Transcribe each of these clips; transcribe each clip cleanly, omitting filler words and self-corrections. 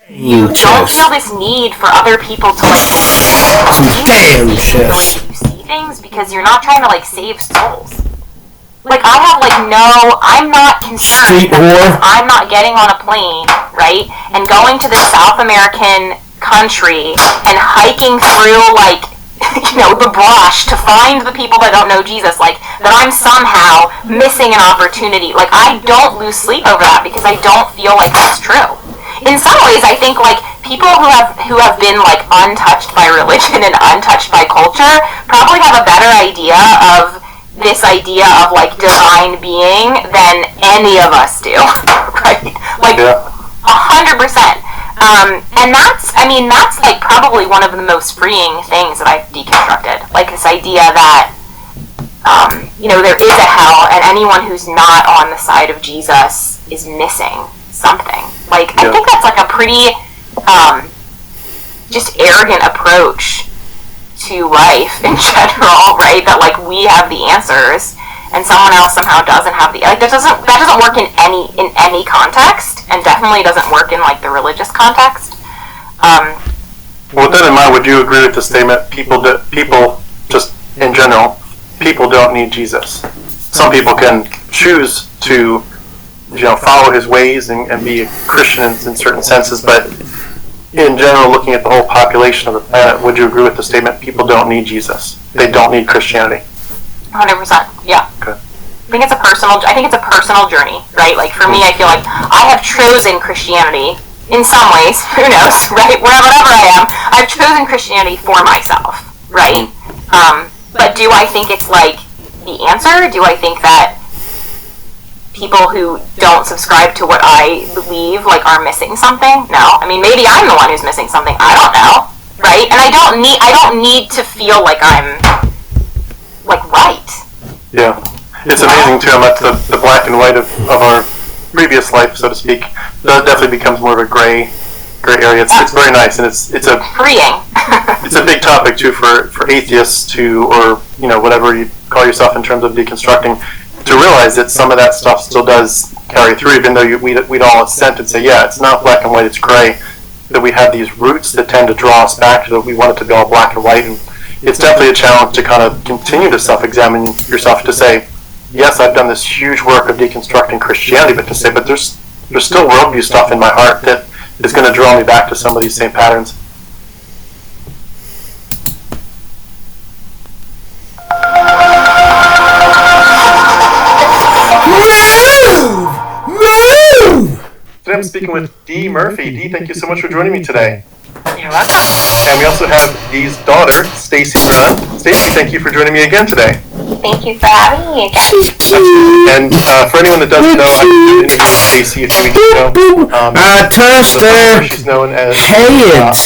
You don't feel this need for other people to like Damn shit. you see things because you're not trying to like save souls. Like I have like I'm not concerned because I'm not getting on a plane, right, and going to this South American country and hiking through like the brush to find the people that don't know Jesus, like that I'm somehow missing an opportunity. Like I don't lose sleep over that because I don't feel like that's true. In some ways, I think like people who have been like untouched by religion and untouched by culture probably have a better idea of this idea of like divine being than any of us do, right? Like 100%. And that's like probably one of the most freeing things that I've deconstructed. Like this idea that there is a hell, and anyone who's not on the side of Jesus is missing something. Like, I think that's like a pretty just arrogant approach to life in general, right? That like we have the answers and someone else somehow doesn't have the, like that doesn't work in any context, and definitely doesn't work in like the religious context. With that in mind, would you agree with the statement people just in general, people don't need Jesus? Some people can choose to follow his ways and be a Christian in certain senses, but in general, looking at the whole population of the planet, would you agree with the statement people don't need Jesus? They don't need Christianity? 100%, yeah. Okay. I think it's a personal journey, right? Like for me, I feel like I have chosen Christianity in some ways, who knows, right? Whatever I am, I've chosen Christianity for myself, right? But do I think it's like the answer? Do I think that people who don't subscribe to what I believe like are missing something? No. I mean, maybe I'm the one who's missing something. I don't know, right? And I don't need to feel like I'm like right. Yeah, it's amazing too how much the black and white of our previous life, so to speak, that definitely becomes more of a gray area. It's very nice, and it's a freeing. It's a big topic too for atheists or whatever you call yourself in terms of deconstructing, to realize that some of that stuff still does carry through, even though we'd all assent and say, yeah, it's not black and white, it's gray, that we have these roots that tend to draw us back to that we want it to be all black and white. And it's definitely a challenge to kind of continue to self-examine yourself, to say, yes, I've done this huge work of deconstructing Christianity, but to say, but there's still worldview stuff in my heart that is going to draw me back to some of these same patterns. Today I'm speaking with Dee Murphy. Dee, thank you so much for joining me today. You're welcome. And we also have Dee's daughter, Stacy Dunn. Stacy, thank you for joining me again today. Thank you for having me again. And for anyone that doesn't know, I did interview Stacy a few weeks ago. She's known as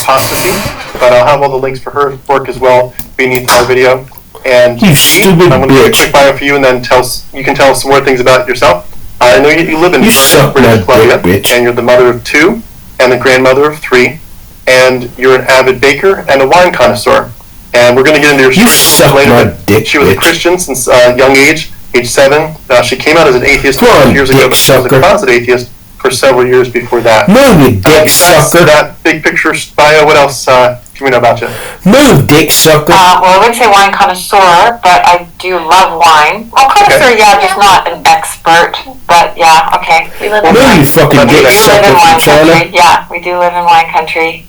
Apostasy, but I'll have all the links for her work as well beneath our video. And you stupid I'm going to do a quick bio for you, and then you can tell us some more things about yourself. I know you live in British Columbia, and you're the mother of 2 and the grandmother of 3, and you're an avid baker and a wine connoisseur. And we're going to get into your story later, but she was a Christian since a young age 7. She came out as an atheist 12 years ago, but she was a closet atheist for several years before that. Move, you dick sucker. That big picture bio, what else can we know about you? Move, dick sucker. Well, I wouldn't say wine connoisseur, but I do love wine. Well, connoisseur, yeah, just not an expert, but yeah, okay. We live in you fucking dick sucker from China. Yeah, we do live in wine country.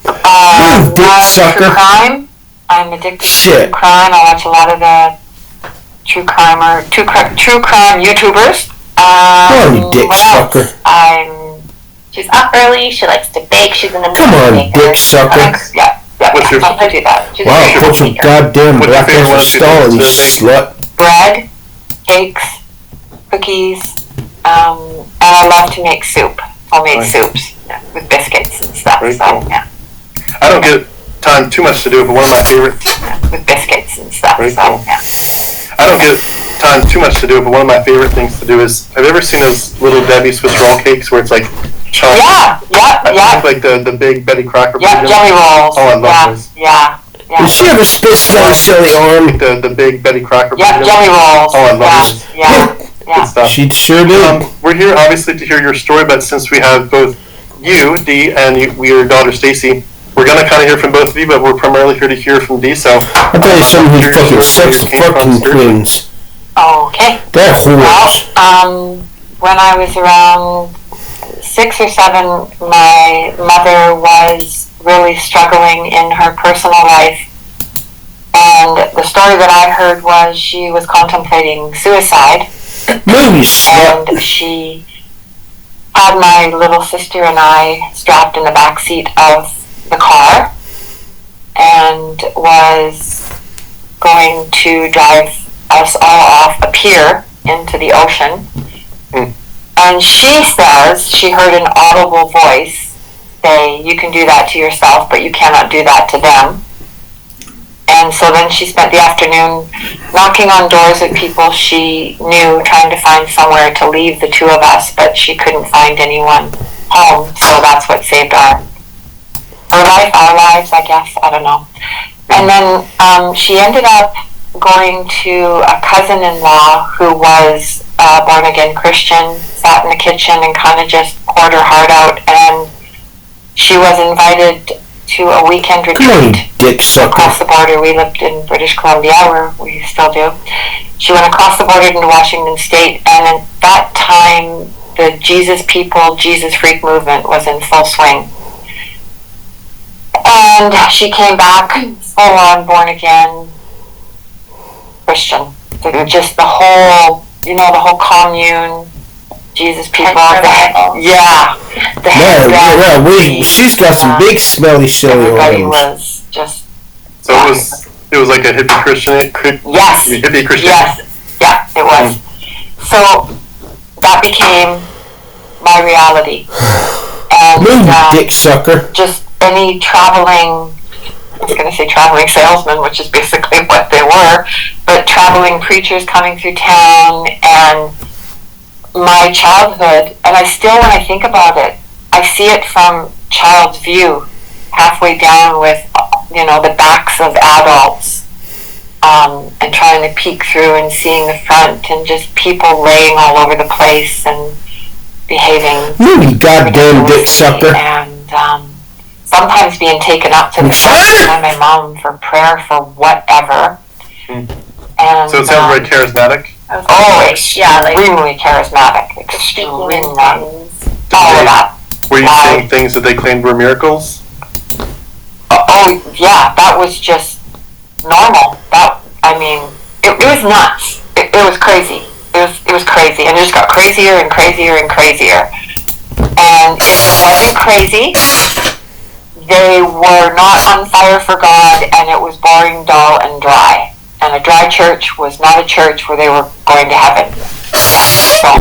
Move, dick sucker. True crime. I'm addicted to true crime. I watch a lot of the true crime YouTubers. You dick sucker. She's up early. She likes to bake. She's in the Come on, dick sucker. Yeah. I do that. Wow, put some goddamn black over stall, you slut. Bread, cakes, cookies, and I love to make soup. Homemade soups with biscuits and stuff. Very cool. Yeah. I don't get time too much to do it, but one of my favorite. With biscuits and stuff. Very cool. Yeah. I don't get time too much to do it, but one of my favorite things to do is, have you ever seen those little Debbie Swiss roll cakes where it's like chocolate? Yeah. Like the big Betty Crocker. Yeah, jelly rolls. Oh, I love those. Yeah. Did she have a spit on silly arm? The big Betty Crocker. Yeah, jelly rolls. Oh, I love those. Yeah. Good stuff. She sure did. We're here obviously to hear your story, but since we have both you, Dee, and your daughter Stacy, we're gonna kind of hear from both of you, but we're primarily here to hear from Dee. So I'll tell you something who fucking sex fucking queens. Okay. They're whores. Well, when I was around 6 or 7, my mother was really struggling in her personal life. And the story that I heard was she was contemplating suicide. And she had my little sister and I strapped in the back seat of the car and was going to drive us all off a pier into the ocean. And she says she heard an audible voice say, "You can do that to yourself, but you cannot do that to them." And so then she spent the afternoon knocking on doors at people she knew, trying to find somewhere to leave the two of us, but she couldn't find anyone home. So that's what saved our lives, I guess. I don't know. And then she ended up going to a cousin-in-law who was a born-again Christian, sat in the kitchen and kind of just poured her heart out. And she was invited to a weekend retreat across the border. We lived in British Columbia, where we still do. She went across the border into Washington State, and at that time, the Jesus People, Jesus Freak movement was in full swing. And she came back full-on born-again Christian. Just the whole, the whole commune, Jesus People. She's got some big smelly everybody was just. So it was like a hippie Christian. Yes. Hippie Christian. Yes. Yeah, it was. So that became my reality. And dick sucker. Just any traveling. I was going to say traveling salesmen, which is basically what they were, but traveling preachers coming through town, and my childhood, and I still, when I think about it, I see it from child's view, halfway down with, the backs of adults, and trying to peek through and seeing the front, and just people laying all over the place and behaving. You goddamn dick sucker. And sometimes being taken up to the front by my mom for prayer for whatever. And, so it sounds very charismatic. Extremely charismatic. Extremely. All of that. Were you seeing things that they claimed were miracles? That was just normal. It was nuts. It was crazy. It was crazy, and it just got crazier and crazier and crazier. And if it wasn't crazy, they were not on fire for God, and it was boring, dull, and dry. And a dry church was not a church where they were going to heaven. So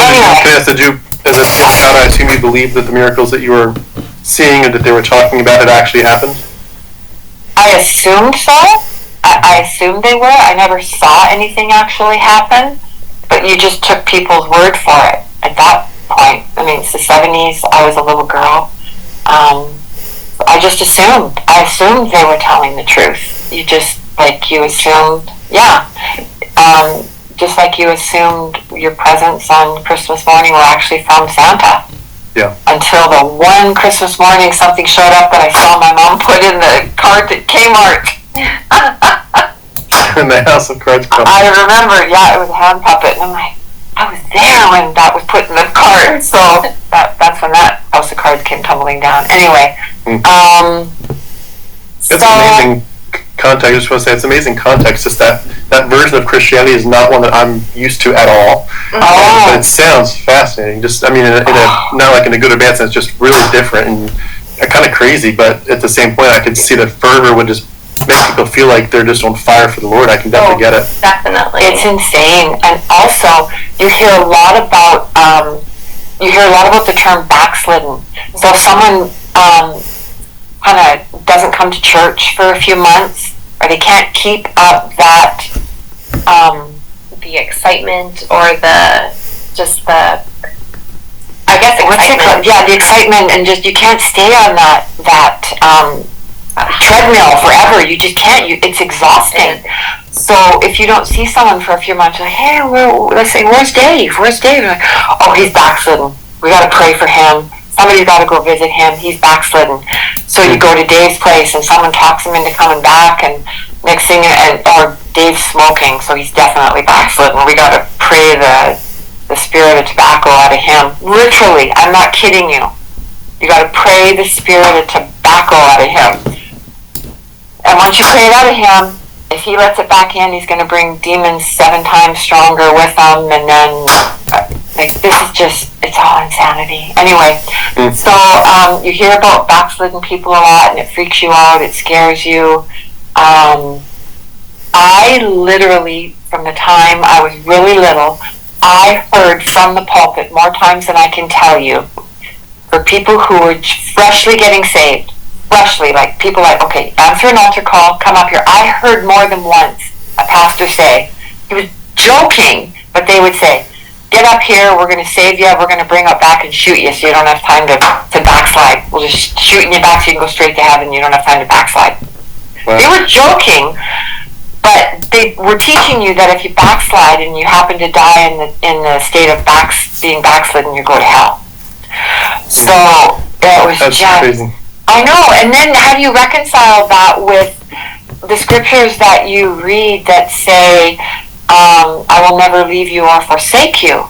anyway. Did you, as a child, I assume you believed that the miracles that you were seeing and that they were talking about had actually happened? I assumed so. I assumed they were. I never saw anything actually happen, but you just took people's word for it at that point. It's the 70s. I was a little girl. I just assumed. I assumed they were telling the truth. You assumed, just like you assumed your presents on Christmas morning were actually from Santa. Yeah. Until the one Christmas morning something showed up that I saw my mom put in the cart at Kmart. In the House of Cards company. I remember, it was a hand puppet, and I'm like, I was there when that was put in the cart. So that's when that House of Cards came tumbling down. Anyway, it's amazing context. I just want to say it's amazing context. Just that version of Christianity is not one that I'm used to at all. But it sounds fascinating. Just not like in a good or bad sense. Just really different and kind of crazy. But at the same point, I could see the fervor would just make people feel like they're just on fire for the Lord. I can definitely get it. Definitely, it's insane. And also, you hear a lot about the term backslidden. So if someone kind of doesn't come to church for a few months, or they can't keep up that the excitement or the excitement. The excitement, and just you can't stay on that treadmill forever. You just can't. It's exhausting. So if you don't see someone for a few months, like, hey, let's say, where's Dave? Where's Dave? Like, oh, he's backslidden. We got to pray for him. Somebody's got to go visit him. He's backslidden. So you go to Dave's place, and someone talks him into coming back, and next thing, or Dave's smoking, so he's definitely backslidden. We got to pray the spirit of tobacco out of him. Literally, I'm not kidding you. You got to pray the spirit of tobacco out of him. And once you pray it out of him, if he lets it back in, he's going to bring demons 7 times stronger with him, and then, like, this is just, it's all insanity. Anyway, so you hear about backslidden people a lot, and it freaks you out, it scares you. I literally, from the time I was really little, I heard from the pulpit more times than I can tell you, for people who were freshly getting saved, like people like, okay, answer an altar call, come up here. I heard more than once a pastor say, he was joking, but they would say, get up here, we're going to save you, we're going to bring up back and shoot you so you don't have time to backslide. We'll just shoot you back so you can go straight to heaven, you don't have time to backslide. Wow. They were joking, but they were teaching you that if you backslide and you happen to die in the state of being backslidden, you go to hell. So it was That's just crazy. I know, and then how do you reconcile that with the scriptures that you read that say, I will never leave you or forsake you?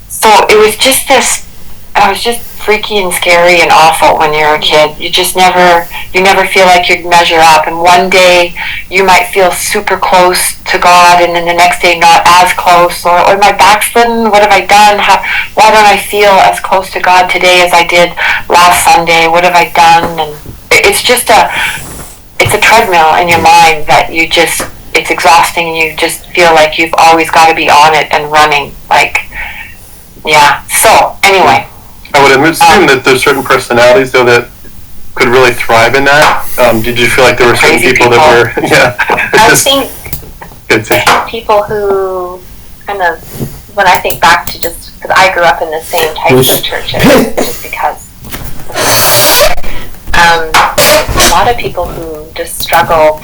So it was just freaky and scary and awful when you're a kid. You never feel like you'd measure up, and one day you might feel super close to God, and then the next day not as close, or am I backslidden? What have I done? Why don't I feel as close to God today as I did last Sunday? What have I done? And it's just it's a treadmill in your mind that it's exhausting, and you just feel like you've always got to be on it and running, so anyway. I would assume that there's certain personalities, though, that could really thrive in that. Did you feel like there were certain people that were, I think people who kind of, when I think back to just, because I grew up in the same type of churches, just because a lot of people who just struggled,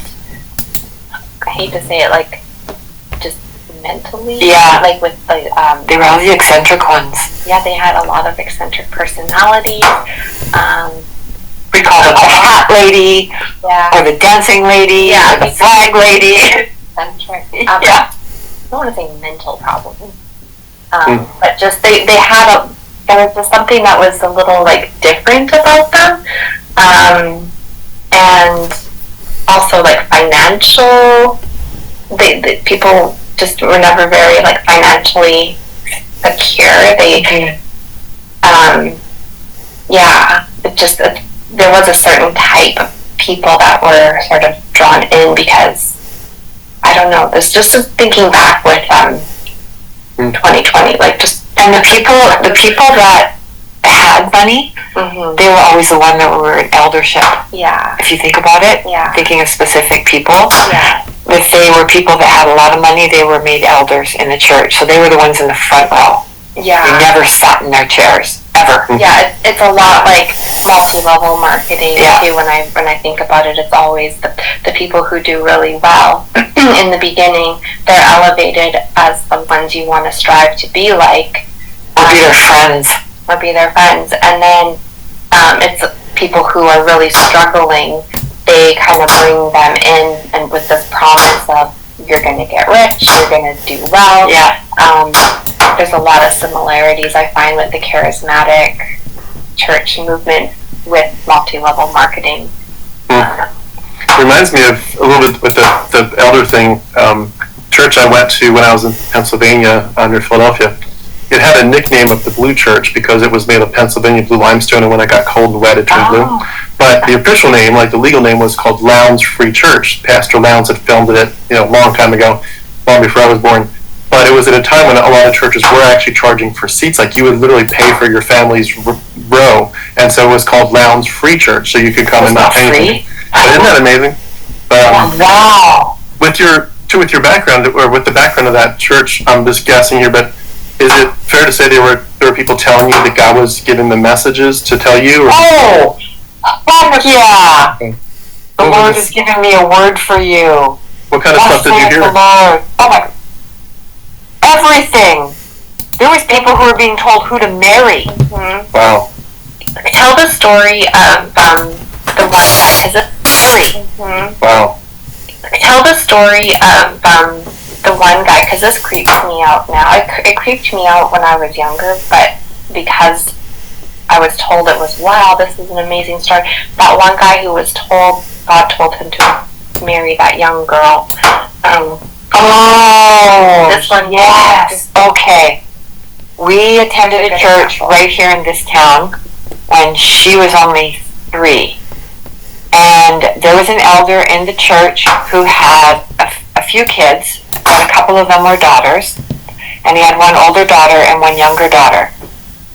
I hate to say it, like, just mentally, like with they were all the eccentric ones. Yeah, they had a lot of eccentric personalities. We call it the hat lady, or the dancing lady, or the flag lady. Eccentric. I don't want to say mental problems, but just they had there was just something that was a little like different about them, and also like financial. The people just were never very like financially secure. It just there was a certain type of people that were sort of drawn in because I don't know. It's just thinking back with 2020, like just and the people that had money, they were always the one that were in eldership. Yeah. If you think about it, thinking of specific people. Yeah. If they were people that had a lot of money, they were made elders in the church. So they were the ones in the front row. Yeah. They never sat in their chairs, ever. Yeah, it's a lot like multi-level marketing too. When I think about it, it's always the people who do really well in the beginning. They're elevated as the ones you want to strive to be like. Or be their friends. Or be their friends. And then it's people who are really struggling. They kind of bring them in and with this promise of you're going to get rich, you're going to do well. Yeah. There's a lot of similarities I find with the charismatic church movement with multi-level marketing. Reminds me of a little bit with the elder thing. Church I went to when I was in Pennsylvania near Philadelphia, it had a nickname of the Blue Church because it was made of Pennsylvania blue limestone, and when it got cold and wet, it turned blue. But the official name, like the legal name, was called Lowndes Free Church. Pastor Lowndes had filmed it, a long time ago, long before I was born. But it was at a time when a lot of churches were actually charging for seats. Like you would literally pay for your family's row, and so it was called Lowndes Free Church, so you could come and not pay anything. Isn't that amazing? Wow! With your background, or with the background of that church, I'm just guessing here, but is it fair to say there were people telling you that God was giving them messages to tell you? Or? Oh, heck yeah! The Lord has given me a word for you. What kind of stuff did you hear? The Lord. Oh my. Everything. There was people who were being told who to marry. Mm-hmm. Wow. Tell the story of the one guy. Is it Mary? Mm-hmm. Wow. Tell the story of the one guy, because this creeps me out now. It creeped me out when I was younger, but because I was told it was, wow, this is an amazing story. That one guy who was told, God told him to marry that young girl. This one, yes. Okay. We attended a church right here in this town when she was only 3. And there was an elder in the church who had a few kids, and a couple of them were daughters. And he had one older daughter and one younger daughter.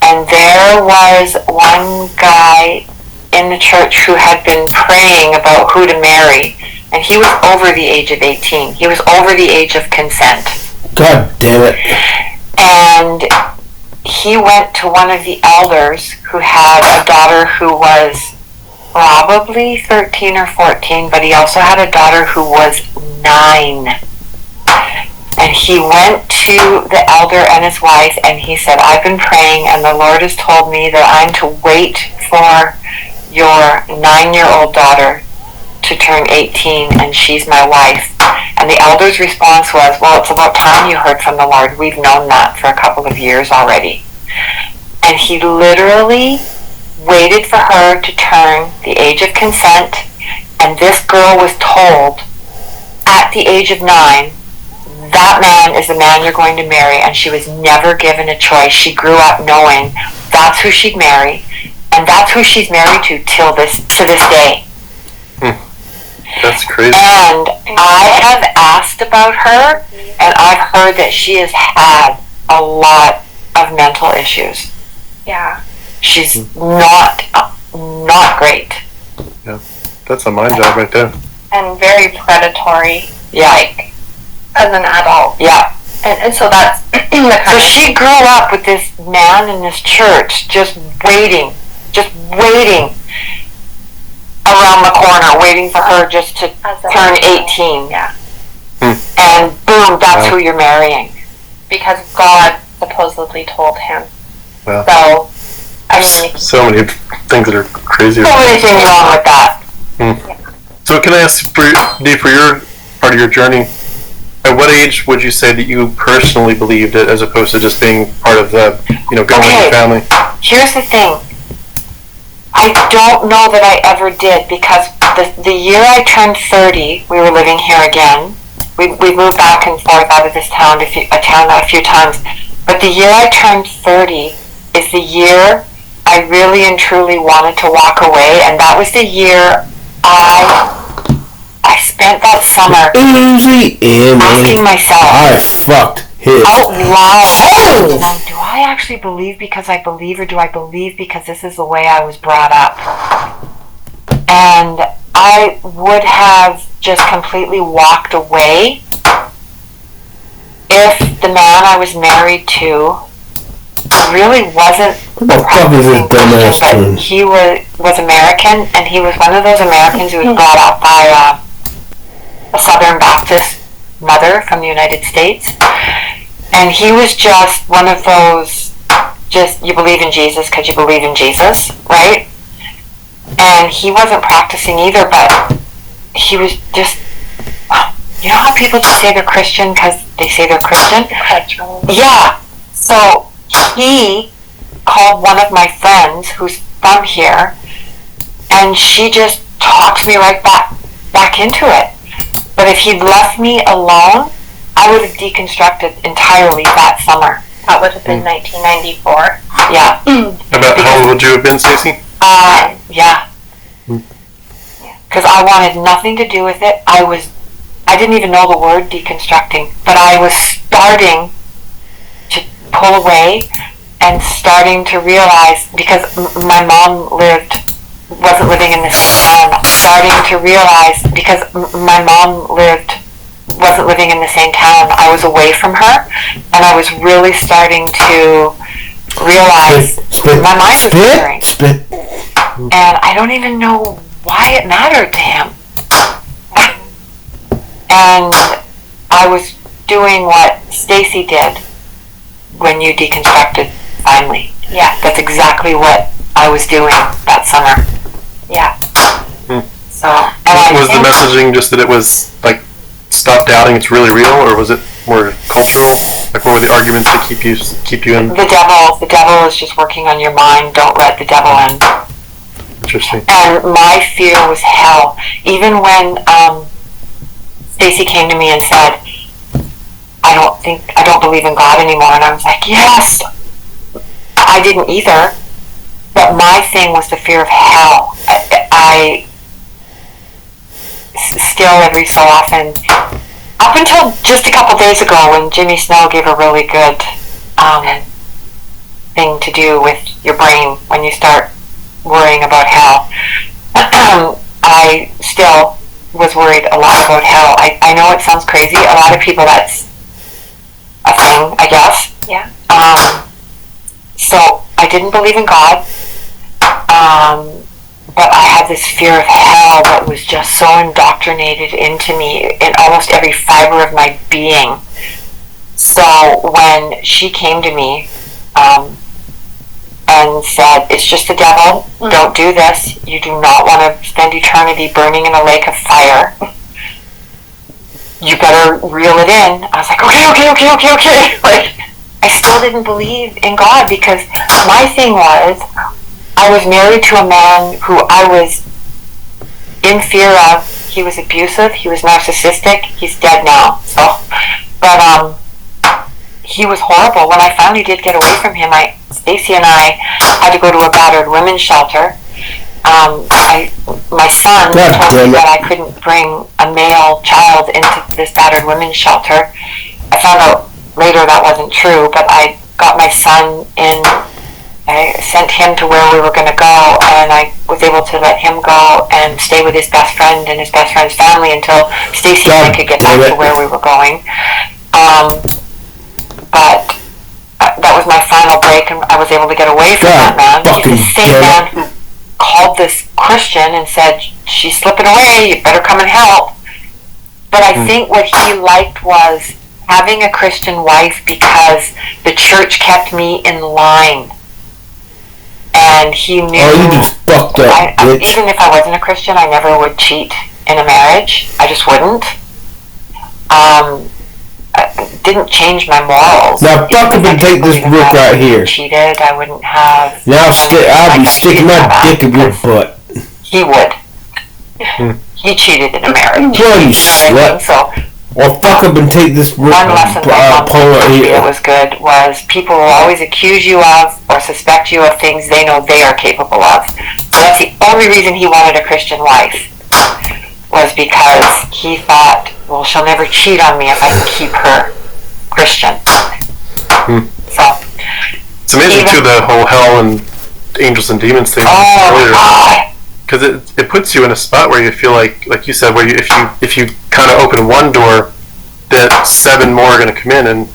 And there was one guy in the church who had been praying about who to marry. And he was over the age of 18. He was over the age of consent. God damn it. And he went to one of the elders who had a daughter who was probably 13 or 14, but he also had a daughter who was 9. And he went to the elder and his wife, and he said, I've been praying, and the Lord has told me that I'm to wait for your 9-year-old daughter to turn 18, and she's my wife. And the elder's response was, well, it's about time you heard from the Lord. We've known that for a couple of years already. And he literally waited for her to turn the age of consent, and this girl was told at the age of 9, that man is the man you're going to marry, and she was never given a choice. She grew up knowing that's who she'd marry, and that's who she's married to to this day. That's crazy. And I have asked about her, and I've heard that she has had a lot of mental issues. Yeah. She's not great. Yeah, that's a mind job right there. And very predatory. Yeah. Like, as an adult. Yeah. And so that's the kind So she grew up with this man in this church just waiting around the corner, waiting for her just to turn 18. Yeah. And boom, that's who you're marrying. Because God supposedly told him. Well, So, I mean, so many things that are crazy. So many things wrong with that. So can I ask, for your part of your journey, at what age would you say that you personally believed it, as opposed to just being part of the, going with your family? Here's the thing. I don't know that I ever did, because the year I turned 30, we were living here again. We moved back and forth out of this town a few times. But the year I turned 30 is the year I really and truly wanted to walk away, and that was the year I spent that summer asking myself, I fucked his out loud, home. do I actually believe because I believe, or do I believe because this is the way I was brought up? And I would have just completely walked away if the man I was married to really wasn't What the fuck is this dumbass but doing? he was American, and he was one of those Americans who was brought up by a Southern Baptist mother from the United States. And he was just one of those, just, you believe in Jesus because you believe in Jesus, right? And he wasn't practicing either, but he was just, you know how people just say they're Christian because they say they're Christian? Yeah. So he called one of my friends who's from here, and she just talked me right back into it. But if he'd left me alone, I would have deconstructed entirely that summer. that would have been 1994. Yeah. About how old would you have been, Stacey? Yeah. Because I wanted nothing to do with it. I didn't even know the word deconstructing, but I was starting to pull away and starting to realize, because my mom wasn't living in the same town, starting to realize, because my mom wasn't living in the same town, I was away from her, and I was really starting to realize my mind was clearing. And I don't even know why it mattered to him. And I was doing what Stacy did when you deconstructed finally. Yeah. That's exactly what I was doing that summer. Yeah. So, was the messaging just that it was like, stop doubting, it's really real, or was it more cultural? Like, what were the arguments that keep you in? The devil is just working on your mind. Don't let the devil in. Interesting. And my fear was hell. Even when Stacy came to me and said, I don't believe in God anymore, and I was like, yes. I didn't either, but my thing was the fear of hell. I still every so often, up until just a couple days ago when Jimmy Snow gave a really good thing to do with your brain when you start worrying about hell, I still was worried a lot about hell. I know it sounds crazy. A lot of people, that's a thing, I guess. Yeah. So I didn't believe in God. But I had this fear of hell that was just so indoctrinated into me in almost every fiber of my being. So when she came to me and said, it's just the devil, don't do this, you do not want to spend eternity burning in a lake of fire, you better reel it in. I was like, okay. Like, I still didn't believe in God because my thing was, I was married to a man who I was in fear of. He was abusive. He was narcissistic. He's dead now. So, but he was horrible. When I finally did get away from him, Stacy and I had to go to a battered women's shelter. My son told me that I couldn't bring a male child into this battered women's shelter. I found out later that wasn't true, but I got my son in. I sent him to where we were going to go, and I was able to let him go and stay with his best friend and his best friend's family until Stacy and I could get back to where we were going. But that was my final break, and I was able to get away from that man. He's the same man who called this Christian and said, she's slipping away, you better come and help. But I think what he liked was having a Christian wife because the church kept me in line. And he knew, you just fucked up, bitch. Even if I wasn't a Christian, I never would cheat in a marriage. I just wouldn't. It didn't change my morals. Now fuck up and take this book right here. Cheated, I wouldn't have. Now I'll be sticking my dick in your butt. He would. He cheated in a marriage. Well, you slut. So, or fuck up and take this book. one lesson that was good was people will always accuse you of or suspect you of things they know they are capable of. So that's the only reason he wanted a Christian wife, was because he thought, well, she'll never cheat on me if I can keep her Christian. So it's amazing too, the whole hell and angels and demons thing. God. Because it puts you in a spot where you feel like you said, where if you kind of open one door, that 7 more are going to come in, and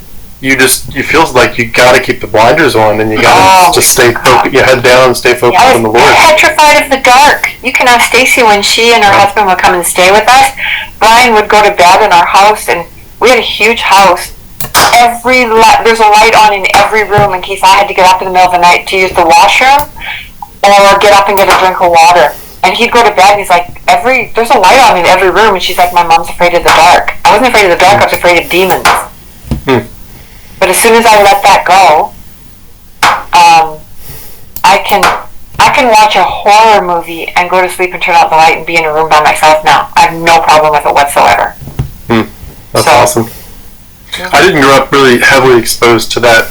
you feel like you got to keep the blinders on, and you got to just stay your head down and stay focused on the Lord. I'm petrified of the dark. You can ask Stacy when she and her husband would come and stay with us. Brian would go to bed in our house, and we had a huge house. There's a light on in every room in case I had to get up in the middle of the night to use the washroom or get up and get a drink of water. And he'd go to bed and he's like, there's a light on in every room. And she's like, my mom's afraid of the dark. I wasn't afraid of the dark, I was afraid of demons. But as soon as I let that go, I can watch a horror movie and go to sleep and turn out the light and be in a room by myself now. I have no problem with it whatsoever. That's awesome. I didn't grow up really heavily exposed to that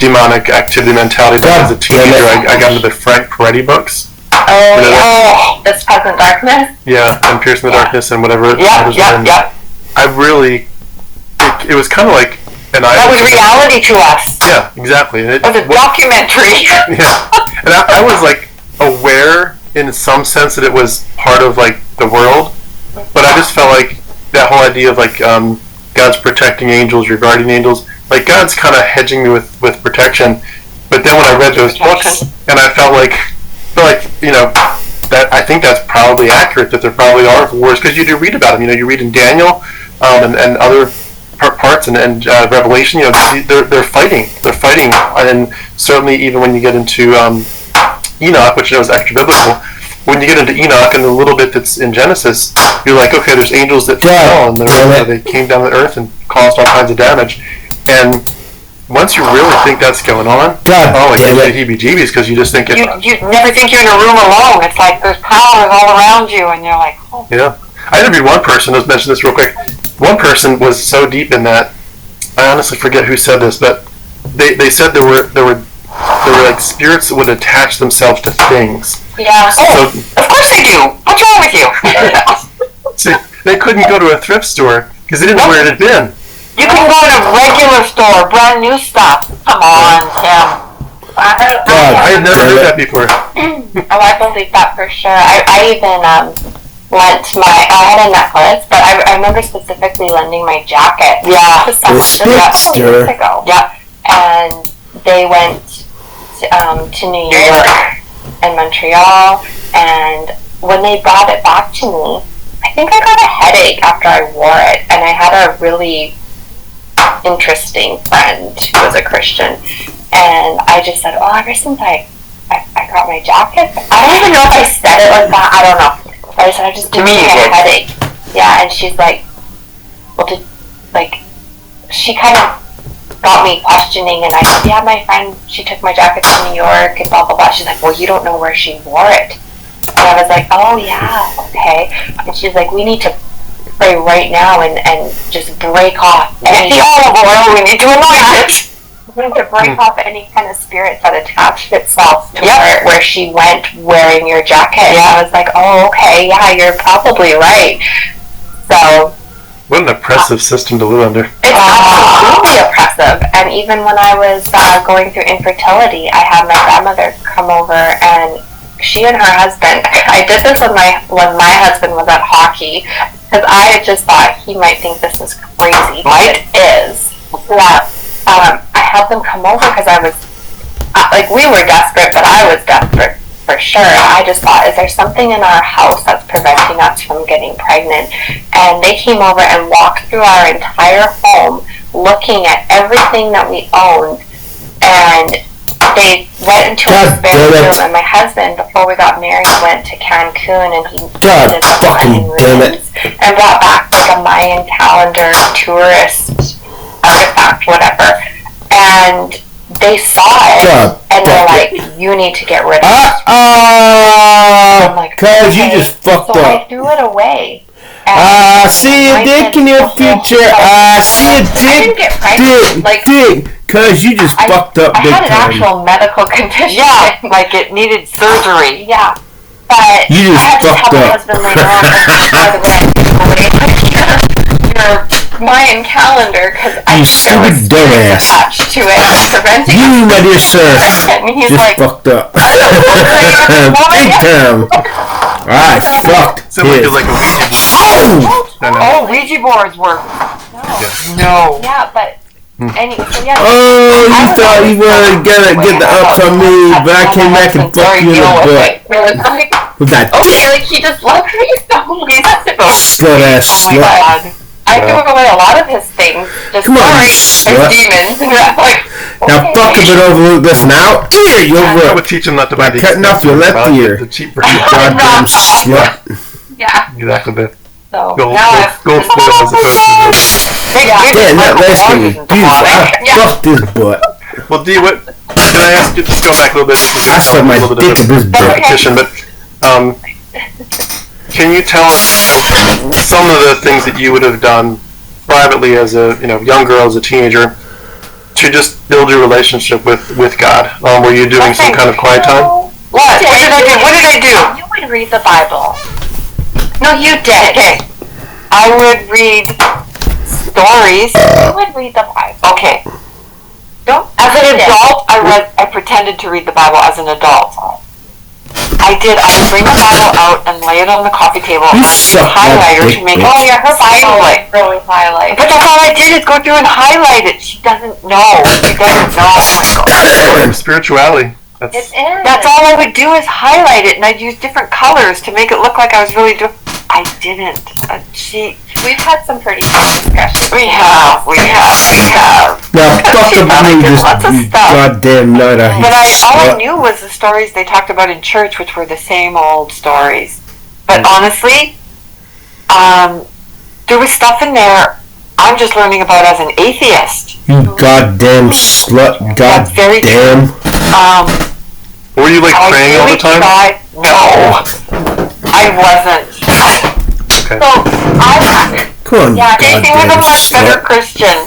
demonic activity mentality. As a teenager, I got into the Frank Peretti books. The Spark in the Darkness? Yeah, and Pierce in the Darkness and whatever. Yeah. I really, it was kind of like an eye. That was reality to us. Yeah, exactly. And it was a documentary. Yeah, and I was like aware in some sense that it was part of like the world, but I just felt like that whole idea of like God's protecting angels, your guardian angels, like God's kind of hedging me with protection. But then when I read those books, and I felt like I think that's probably accurate, that there probably are wars, because you do read about them. You read in Daniel and other parts and Revelation. They're fighting. They're fighting, and certainly even when you get into Enoch, which is extra biblical. When you get into Enoch and the little bit that's in Genesis, you're like, okay, there's angels that fell and they came down to earth and caused all kinds of damage. And once you really think that's going on, it gives you heebie-jeebies, because you just think you never think you're in a room alone. It's like there's powers all around you, and you're like, oh. Yeah. I interviewed one person. Let's mention this real quick. One person was so deep in that, I honestly forget who said this, but they said there were like spirits that would attach themselves to things. Yeah. So, of course they do. What's wrong with you? See, they couldn't go to a thrift store because they didn't know where it had been. You can go in a regular store, brand new stuff. Come on, Tim. I had never heard that before. I believe that for sure. I even I had a necklace, but I remember specifically lending my jacket to someone just years ago. Yeah. And they went to New York and Montreal, and when they brought it back to me, I think I got a headache after I wore it, and I had a really interesting friend who was a Christian, and I just said, ever since I got my jacket, I don't even know if I said it like that, I don't know, but I said I just didn't get a headache. Yeah, and she's like, she kind of got me questioning, and I said, yeah, my friend, she took my jacket to New York, and blah, blah, blah. She's like, well, you don't know where she wore it. And I was like, oh, yeah, okay. And she's like, we need to pray right now and just break off any... the olive oil, we need to anoint it. We need to break off any kind of spirit that attached itself to where she went wearing your jacket. Yeah. And I was like, oh, okay, yeah, you're probably right. So... What an oppressive system to live under. It's absolutely oppressive. And even when I was going through infertility, I had my grandmother come over, and she and her husband, I did this when my husband was at hockey, because I just thought he might think this is crazy. But it is. That I had them come over because I was, we were desperate, but I was desperate for sure. I just thought, is there something in our house that's preventing us from getting pregnant? And they came over and walked through our entire home, looking at everything that we owned, and they went into a spare room, and my husband, before we got married, went to Cancun, and he did the Hawaiian ruins and brought back like a Mayan calendar, tourist artifact, whatever, and they saw it, and they're like, you need to get rid of it. I'm like, cause you just fucked so up. I threw it away. See a dick in your future. See a dick. Cause you just fucked up big time. I had an actual medical condition. Yeah, like it needed surgery. Yeah. But you just I had to tell my husband later on, by the way, your Mayan calendar, because I there was dumbass attached to it, preventing you, my dear sir, and he's just like, fucked up. Big time. I fucked Similar to his. like a Ouija board. Ouija boards work. No. Yeah, but anyway, so yeah. Oh, you thought you were gonna get the ups on me, but I came back and fucked you in the butt. With that okay, like he just loved me so much. slut ass Oh my slut. God. I threw away a lot of his things. Just Come on, sorry, slut. his demons. And I'm like, Now fuck a bit over this now. Here, you I over. would teach him not to buy the Cutting off your left ear. The cheap version. Goddamn slut. yeah. Exactly. So Gold now foil as opposed to Yeah, not last thing. Jesus, I fucked his butt. Well, D, what? Can I ask you to go back a little bit? I sucked my dick in his butt. Repetition, but can you tell us some of the things that you would have done privately as a young girl, as a teenager, to just build your relationship with God? Were you doing some kind of quiet time? What? What did I do? What did I do? You would read the Bible. No, you did. Okay. I would read stories. You would read the Bible. Okay. Don't. As an adult, I pretended to read the Bible as an adult. I would bring the Bible out and lay it on the coffee table. You I used a suck highlighter that to make dick, it. Oh yeah, her Bible like really highlighted. But that's all I did is go through and highlight it. She doesn't know. She doesn't know. Spirituality. It is. That's all I would do is highlight it, and I'd use different colors to make it look like I was really doing. I didn't. We've had some pretty good discussions. We have. Now, fuck about this lots of stuff. goddamn night. But all I knew was the stories they talked about in church, which were the same old stories. But honestly, there was stuff in there I'm just learning about as an atheist. You goddamn slut. That's very Goddamn. Were you like praying all the time? No, I wasn't. Okay. So Come on, Casey was a much better Christian.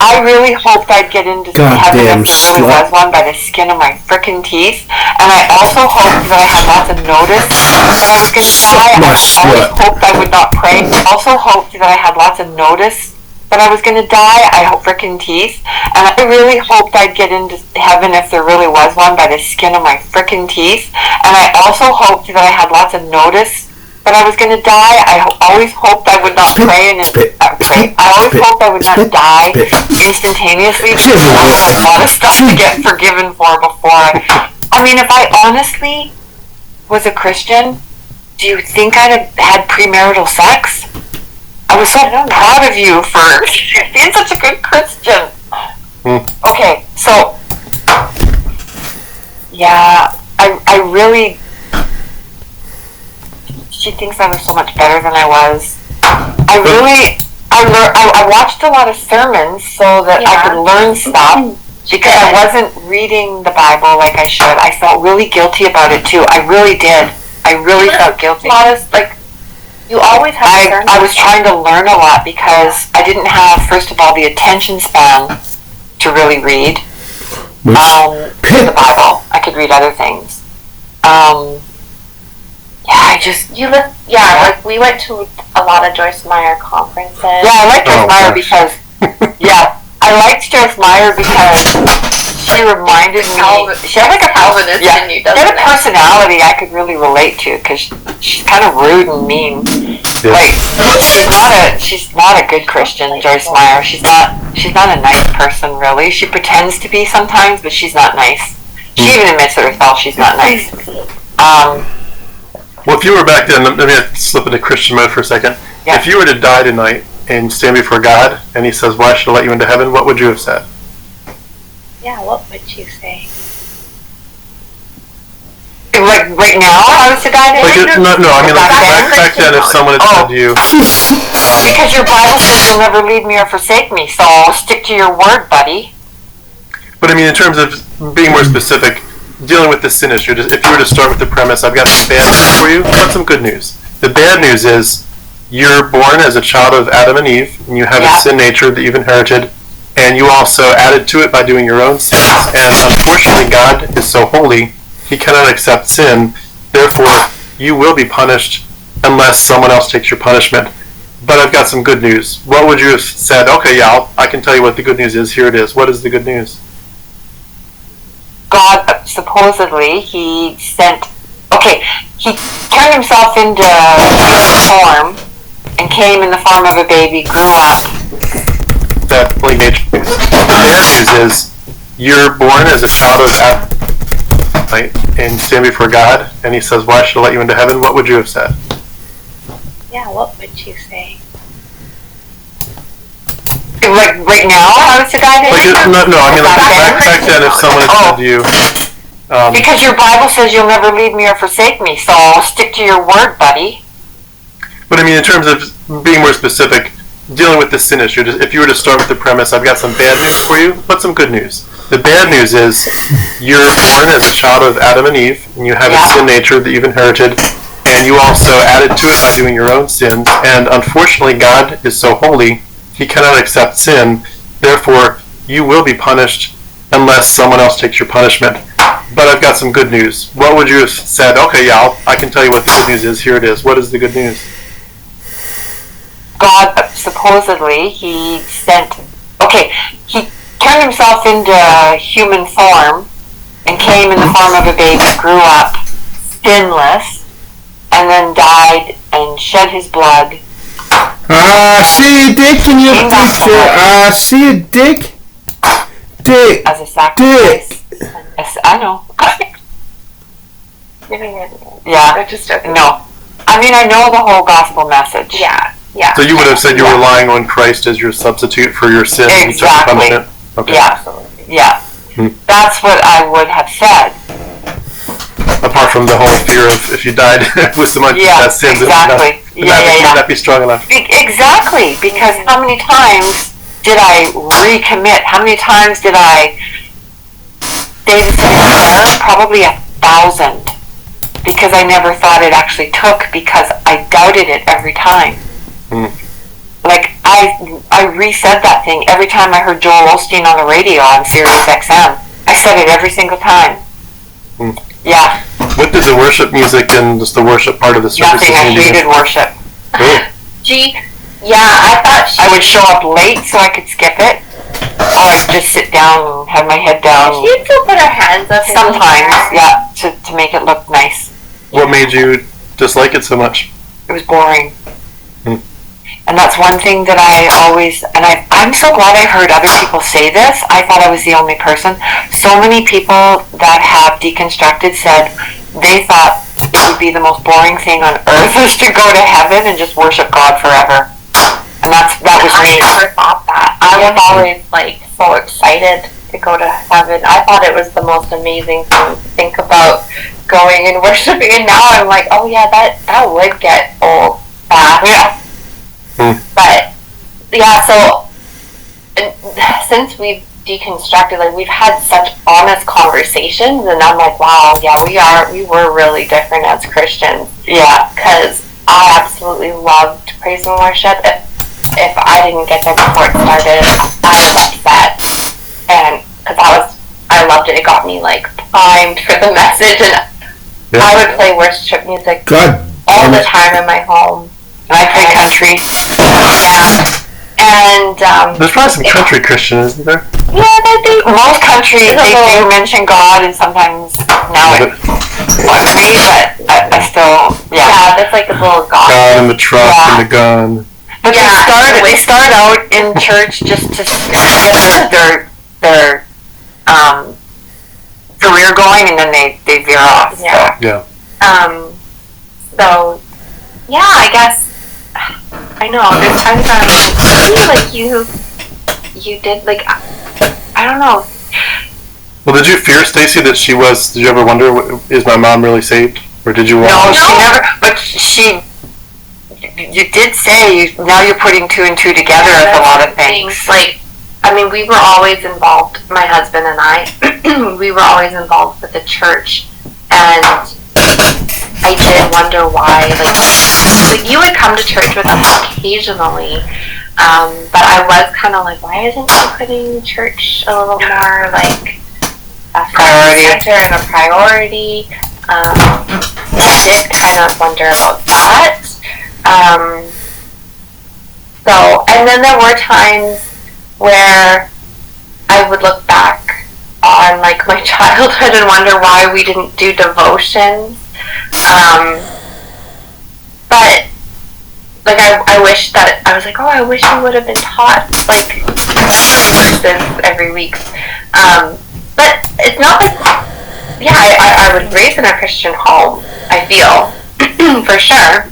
I really hoped I'd get into heaven if there really was one by the skin of my frickin' teeth. And I also hoped that I had lots of notice that I was going to die. I always hoped I would not pray. I also hoped that I had lots of notice that I was going to die. I hope frickin' teeth. And I really hoped I'd get into heaven if there really was one by the skin of my frickin' teeth. And I also hoped that I had lots of notice that I was going to die. I always hoped I would not pray and I always hoped I would not die instantaneously. Because I had a lot of stuff to get forgiven for before. I mean, if I honestly was a Christian, do you think I'd have had premarital sex? I was so proud of you for being such a good Christian. Okay, so yeah, I really. She thinks I was so much better than I was. I watched a lot of sermons so that I could learn stuff because I wasn't reading the Bible like I should. I felt really guilty about it too. I really did. I really felt guilty. You always have I was trying to learn a lot because I didn't have, first of all, the attention span to really read the Bible. I could read other things. We went to a lot of Joyce Meyer conferences. Yeah, I like Joyce Meyer because, I liked Joyce Meyer because she reminded me, she had like a Calvinist in you, doesn't she? She had a personality I could really relate to because she's kind of rude and mean. Yeah. Like, she's not a good Christian, Joyce Meyer. She's not a nice person, really. She pretends to be sometimes, but she's not nice. She even admits it herself, she's not nice. Well, if you were back then, let me slip into Christian mode for a second. Yeah. If you were to die tonight and stand before God, and He says, "Why should I let you into heaven?" what would you have said? Yeah, what would you say? Like right now, I was to die tonight? I mean back then, if someone had said to you, because your Bible says you'll never leave me or forsake me, so stick to your word, buddy. But I mean, in terms of being more specific, dealing with the sin issue, if you were to start with the premise, I've got some bad news for you, but some good news. The bad news is you're born as a child of Adam and Eve, and you have a sin nature that you've inherited, and you also added to it by doing your own sins. And unfortunately, God is so holy, He cannot accept sin. Therefore, you will be punished unless someone else takes your punishment. But I've got some good news. What would you have said? Okay, I can tell you what the good news is. Here it is. What is the good news? God, supposedly, He turned Himself into human form and came in the form of a baby, grew up. That like nature news. The bad news is you're born as a child of Adam, right, and stand before God, and He says, "Why should I let you into heaven?" what would you have said? Yeah, what would you say? Like right now, I was to die tonight? Back then, if someone had said to you, because your Bible says you'll never leave me or forsake me, so stick to your word, buddy. But I mean, in terms of being more specific, dealing with the sin issue, if you were to start with the premise, I've got some bad news for you, but some good news. The bad news is you're born as a child of Adam and Eve, and you have a sin nature that you've inherited, and you also added to it by doing your own sins. And unfortunately, God is so holy, He cannot accept sin. Therefore, you will be punished unless someone else takes your punishment. But I've got some good news. What would you have said? Okay, I can tell you what the good news is. Here it is. What is the good news? God, supposedly, He turned Himself into human form and came in the form of a baby, grew up sinless, and then died and shed His blood. See a dick in your picture. See a dick. Dick. As a sacrifice. Dick. I know. Yeah. I'm just joking. No. I mean, I know the whole gospel message. Yeah. So you would have said you're relying on Christ as your substitute for your sin and punishment? Okay. Yeah. Absolutely. Yeah. That's what I would have said. Apart from the whole fear of if you died with some unconfessed sins, exactly. would that be strong enough? Exactly, because how many times did I recommit? How many times did I stay the same? Probably 1,000. Because I never thought it actually took, because I doubted it every time. Like, I resaid that thing every time I heard Joel Osteen on the radio on Sirius XM. I said it every single time. Yeah. What did the worship music and just the worship part of the service? Nothing. I hated worship. Gee, I thought I would show up late so I could skip it. Or I'd just sit down and have my head down. She'd still put her hands up. Sometimes, to make it look nice. What made you dislike it so much? It was boring. And that's one thing that I always, and I'm so glad I heard other people say this. I thought I was the only person. So many people that have deconstructed said they thought it would be the most boring thing on earth is to go to heaven and just worship God forever. And that was me. I never thought that. I was always so excited to go to heaven. I thought it was the most amazing thing to think about, going and worshiping. And now I'm like, oh yeah, that would get old fast. Yeah. But so since we've deconstructed, we've had such honest conversations, and I'm like, wow, we were really different as Christians. Yeah. Because I absolutely loved praise and worship. If I didn't get there before it started, I was upset, and because I loved it. It got me primed for the message, and I would play worship music all the time in my home. And I play country. And there's probably some country Christian, isn't there? Yeah, I think most countries they do mention God, and sometimes now it bugs me, but I still that's like a little God. God and the truck and the gun. But they start out in church just to get their career going, and then they veer off. Yeah. So I guess I know there's times you did I don't know. Well, did you fear, Stacy, that she was? Did you ever wonder, is my mom really saved, or did you? No, she never. But you did say now you're putting two and two together with a lot of things. We were always involved. My husband and I, we were always involved with the church, and I did wonder why. You would come to church with us occasionally, but I was kind of why isn't she putting church a little more a priority center and a priority? I did kind of wonder about that. And then there were times where I would look back on my childhood and wonder why we didn't do devotions. But I wish that I was I wish we would have been taught verses every week. But it's not I was raised in a Christian home, I feel. For sure.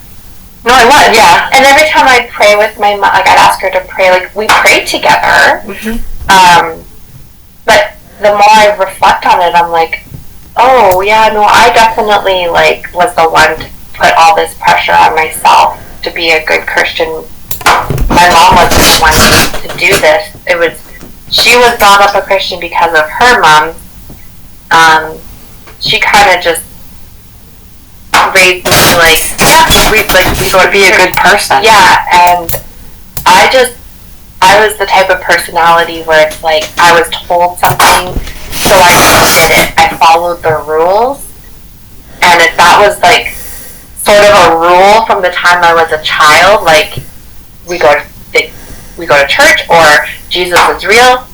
No, I was. Yeah. And every time I'd pray with my mom, I'd ask her to pray, we prayed together. But the more I reflect on it, I'm oh, yeah, no, I definitely, was the one to put all this pressure on myself to be a good Christian. My mom wasn't the one to do this. She was brought up a Christian because of her mom. She kind of just raised me we go to be a good person. Yeah, and I was the type of personality where it's I was told something, so I did it. I followed the rules, and if that was sort of a rule from the time I was a child, we go to church or Jesus is real,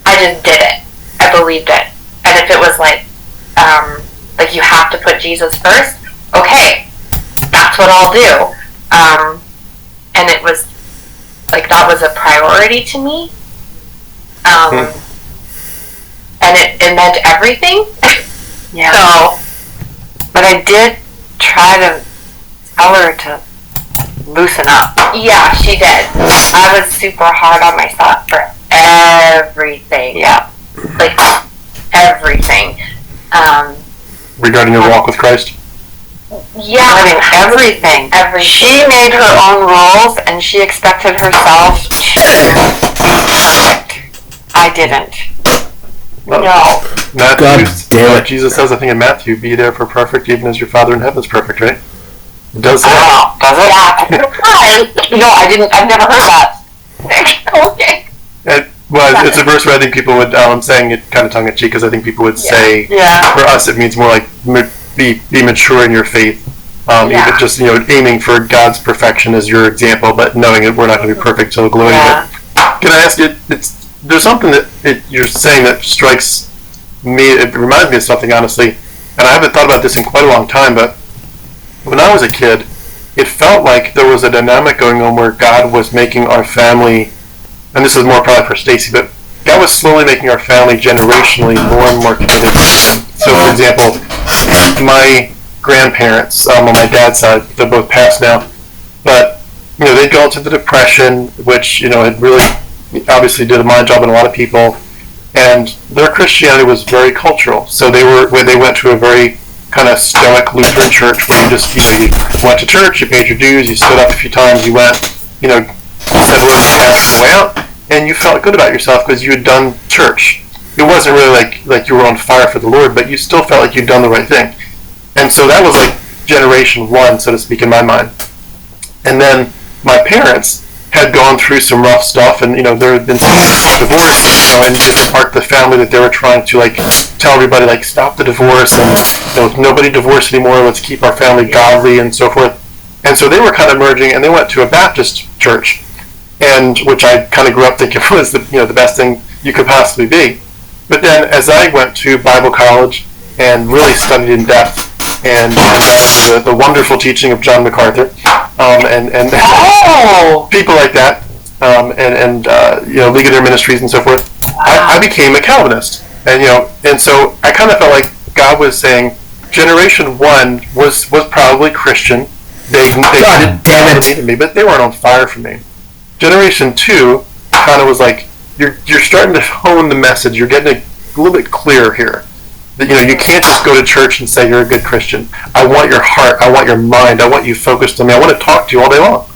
I just did it. I believed it. And if it was you have to put Jesus first, okay, that's what I'll do. And it was that was a priority to me. And it meant everything. Yeah. So But I did try to tell her to loosen up. Yeah, she did. I was super hard on myself for everything. Yeah. Like, everything. Regarding your walk with Christ? Yeah. I mean, everything. She made her own rules, and she expected herself to be perfect. I didn't. Well, No. Matthew, Jesus says, I think in Matthew, be therefore perfect, even as your Father in heaven is perfect, right? It does say that. Does it? Yeah. No, I didn't. I've never heard that. Okay. Well, it's a verse where I think people would, I'm saying it kind of tongue-in-cheek, because I think people would say, for us, it means more like be mature in your faith. Even just, aiming for God's perfection as your example, but knowing that we're not going to be perfect till glory. Yeah. But can I ask you, there's something that you're saying that strikes me, it reminds me of something, honestly, and I haven't thought about this in quite a long time, but when I was a kid, it felt like there was a dynamic going on where God was making our family, and this is more probably for Stacy, but God was slowly making our family generationally more and more committed to Him. So, for example, my grandparents on my dad's side, they're both passed now, but they'd gone through the Depression, which had really obviously did a mind job on a lot of people, and their Christianity was very cultural. So they went to a very kind of stoic Lutheran church where you just you went to church, you paid your dues, you stood up a few times, you went said a little on the way out, and you felt good about yourself because you had done church. It wasn't really like you were on fire for the Lord, but you still felt like you'd done the right thing. And so that was like generation one, so to speak, in my mind. And then my parents had gone through some rough stuff, and there had been some divorce, and different part of the family that they were trying to tell everybody stop the divorce, and nobody divorce anymore. Let's keep our family godly and so forth. And so they were kind of merging, and they went to a Baptist church, and which I kind of grew up thinking was the best thing you could possibly be. But then as I went to Bible college and really studied in depth, and the wonderful teaching of John MacArthur, and people like that, and League of Their Ministries and so forth, I became a Calvinist, and so I kind of felt like God was saying, generation one was probably Christian. They needed me, but they weren't on fire for me. Generation two kind of was like, you're starting to hone the message. You're getting a little bit clearer here. That you can't just go to church and say you're a good Christian. I want your heart. I want your mind. I want you focused on me. I want to talk to you all day long,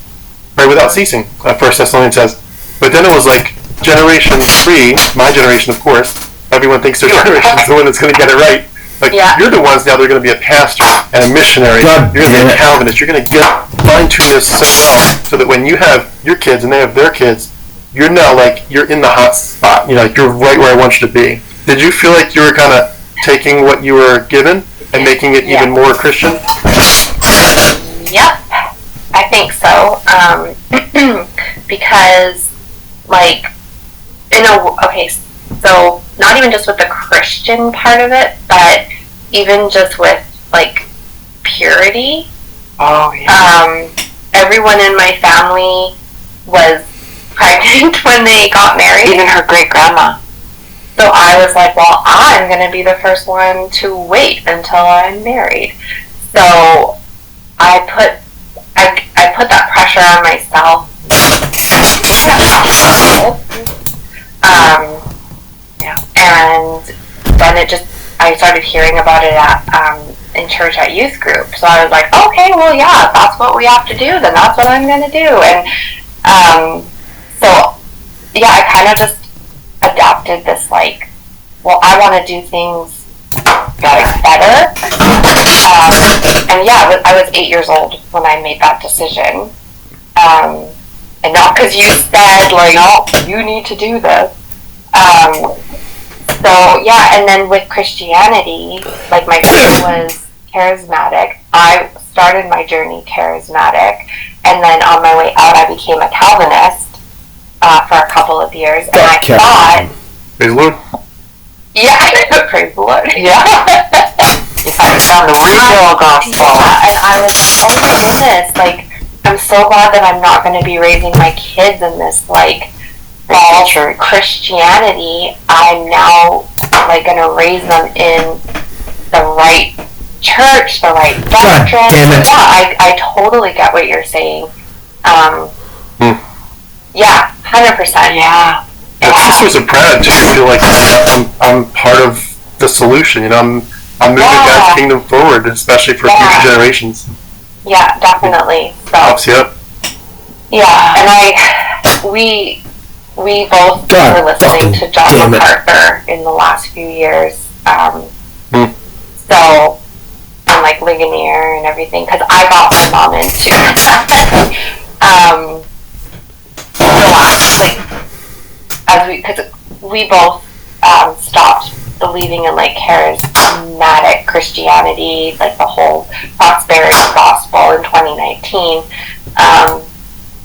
right, without ceasing. 1 Thessalonians says. But then it was like generation three, my generation, of course. Everyone thinks their generation is the one that's going to get it right. You're the ones now that are going to be a pastor and a missionary. You're going to be a Calvinist. You're going to fine-tune this so well so that when you have your kids and they have their kids, you're now you're in the hot spot. You're right where I want you to be. Did you feel like you were kind of taking what you were given and making it even more Christian? Yep, I think so. Because, so not even just with the Christian part of it, but even just with, purity. Oh, yeah. Everyone in my family was pregnant when they got married. Even her great-grandma. So I was like, well, I'm going to be the first one to wait until I'm married. So I put that pressure on myself. And then I started hearing about it in church at youth group. So I was like, okay, well, yeah, if that's what we have to do, then that's what I'm going to do. And I kind of just adopted this I want to do things better. I was 8 years old when I made that decision. And not because you said, no, you need to do this. And then with Christianity, my family was charismatic. I started my journey charismatic, and then on my way out, I became a Calvinist for a couple of years, and I thought... Praise the Lord. Yeah, praise the Lord. Yeah. You found the real gospel. Yeah, and I was like, oh my goodness, I'm so glad that I'm not going to be raising my kids in this, false Christianity. I'm now, going to raise them in the right church church, the right doctrine. Yeah, I totally get what you're saying. Yeah, 100%. Yeah. Sisters of Pratt just feel like I'm part of the solution. I'm moving God's kingdom forward, especially for future generations. Yeah, definitely. So, helps you up. Yeah, and we both were listening to John MacArthur in the last few years. So, and like Ligonier and everything, because I got my mom into because we both stopped believing in like charismatic Christianity, like the whole prosperity gospel in 2019,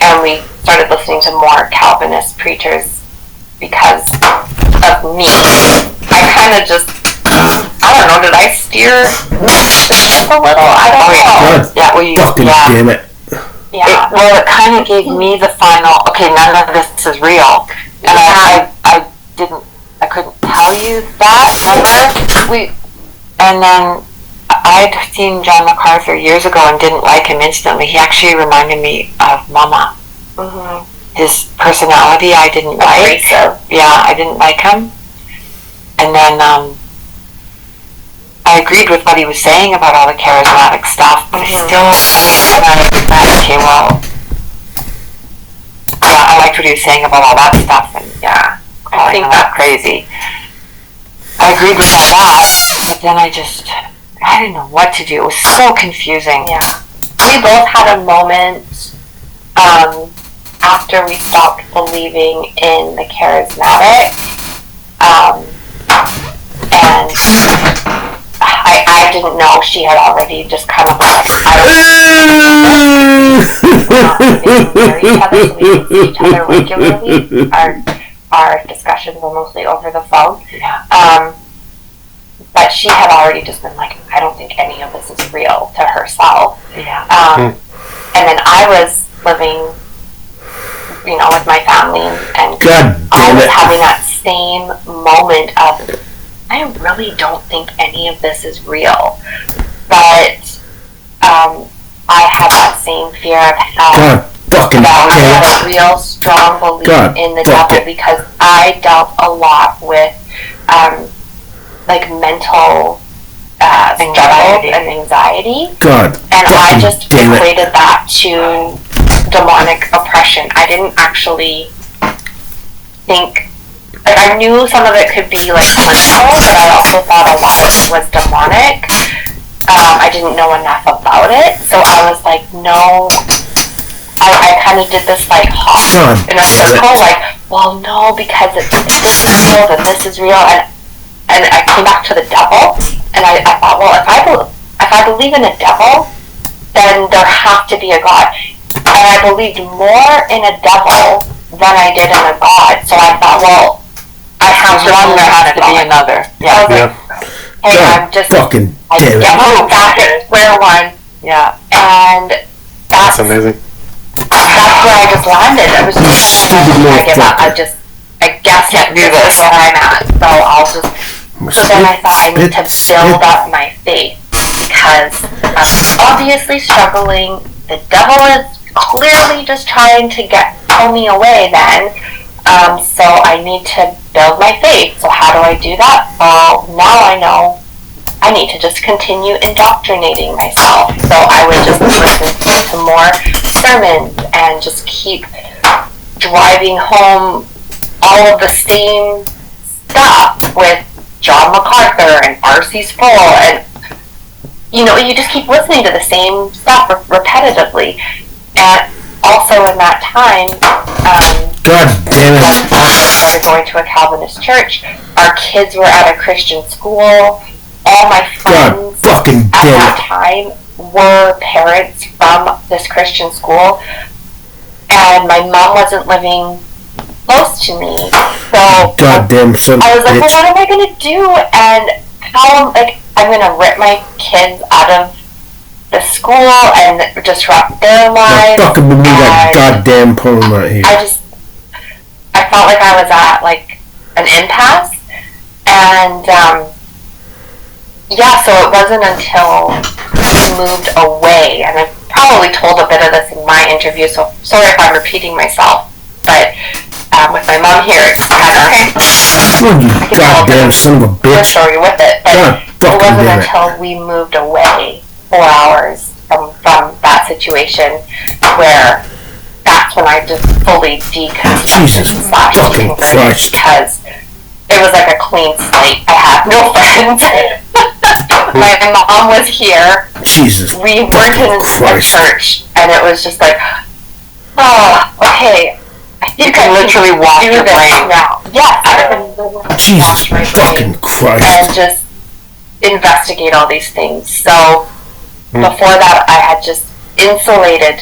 and we started listening to more Calvinist preachers because of me. I kind of just, I don't know, did I steer the ship a little? I don't know. Yeah, damn it. Yeah. It kind of gave me the final, okay, none of this is real. And I couldn't tell you that, remember? And then I'd seen John MacArthur years ago and didn't like him instantly. He actually reminded me of Mama. Mm-hmm. His personality I didn't like. Yeah, I didn't like him. And then I agreed with what he was saying about all the charismatic stuff, but I still, okay, well, yeah, I liked what he was saying about all that stuff, and yeah, I think that's crazy. I agreed with all that, but then I didn't know what to do. It was so confusing. Yeah. We both had a moment after we stopped believing in the charismatic, and I didn't know she had already just kind of like, we see each other regularly. Our discussions were mostly over the phone. Yeah. But she had already just been like, I don't think any of this is real to herself. Yeah. And then I was living, with my family, and I was having that same moment of, I really don't think any of this is real. But I had that same fear of hell. I had a real strong belief in the devil because I dealt a lot with like mental struggles and anxiety. And I just equated that to demonic oppression. I didn't actually think, like, I knew some of it could be like clinical, but I also thought a lot of it was demonic. I didn't know enough about it, so I was like, no. I kind of did this like hop in a circle, like, well, no, because if this is real, then this is real, and I came back to the devil, and I thought, well, if I believe in a devil, then there has to be a God, and I believed more in a devil than I did in a God, so I thought, well, I have one, there has to be another. Yeah. Hey, I'm just fucking damn it. I'm back at square one. Yeah. And that's amazing. That's where I just landed. I was just I give up. I guess can't do this where I'm at. So I'll just. So then I thought I need to build up my faith because I'm obviously struggling. The devil is clearly just trying to pull me away. Then, so I need to build my faith. So how do I do that? Well, now I know I need to just continue indoctrinating myself. So I would just listen to more sermons and just keep driving home all of the same stuff with John MacArthur and R.C. Sproul, and you just keep listening to the same stuff repetitively. And also in that time, I started going to a Calvinist church. Our kids were at a Christian school. All my friends at that time were parents from this Christian school, and my mom wasn't living close to me, so goddamn son I was like, well, what am I gonna do? And how, like, I'm gonna rip my kids out of the school and disrupt their lives. Fucking believe that goddamn poem right here. I felt like I was at like an impasse, and yeah, so it wasn't until we moved away, and I've probably told a bit of this in my interview, so sorry if I'm repeating myself, but with my mom here, it's kind of, I can tell a bit story with it, but it wasn't until we moved away 4 hours from that situation where that's when I just fully deconstructed / deconverted, because it was like a clean slate. I had no friends. My mom was here. Jesus. We weren't in a church, and it was just like, oh, okay. I think I literally walk your brain now. Yes, I can Jesus fucking Christ. And just investigate all these things. So before that, I had just insulated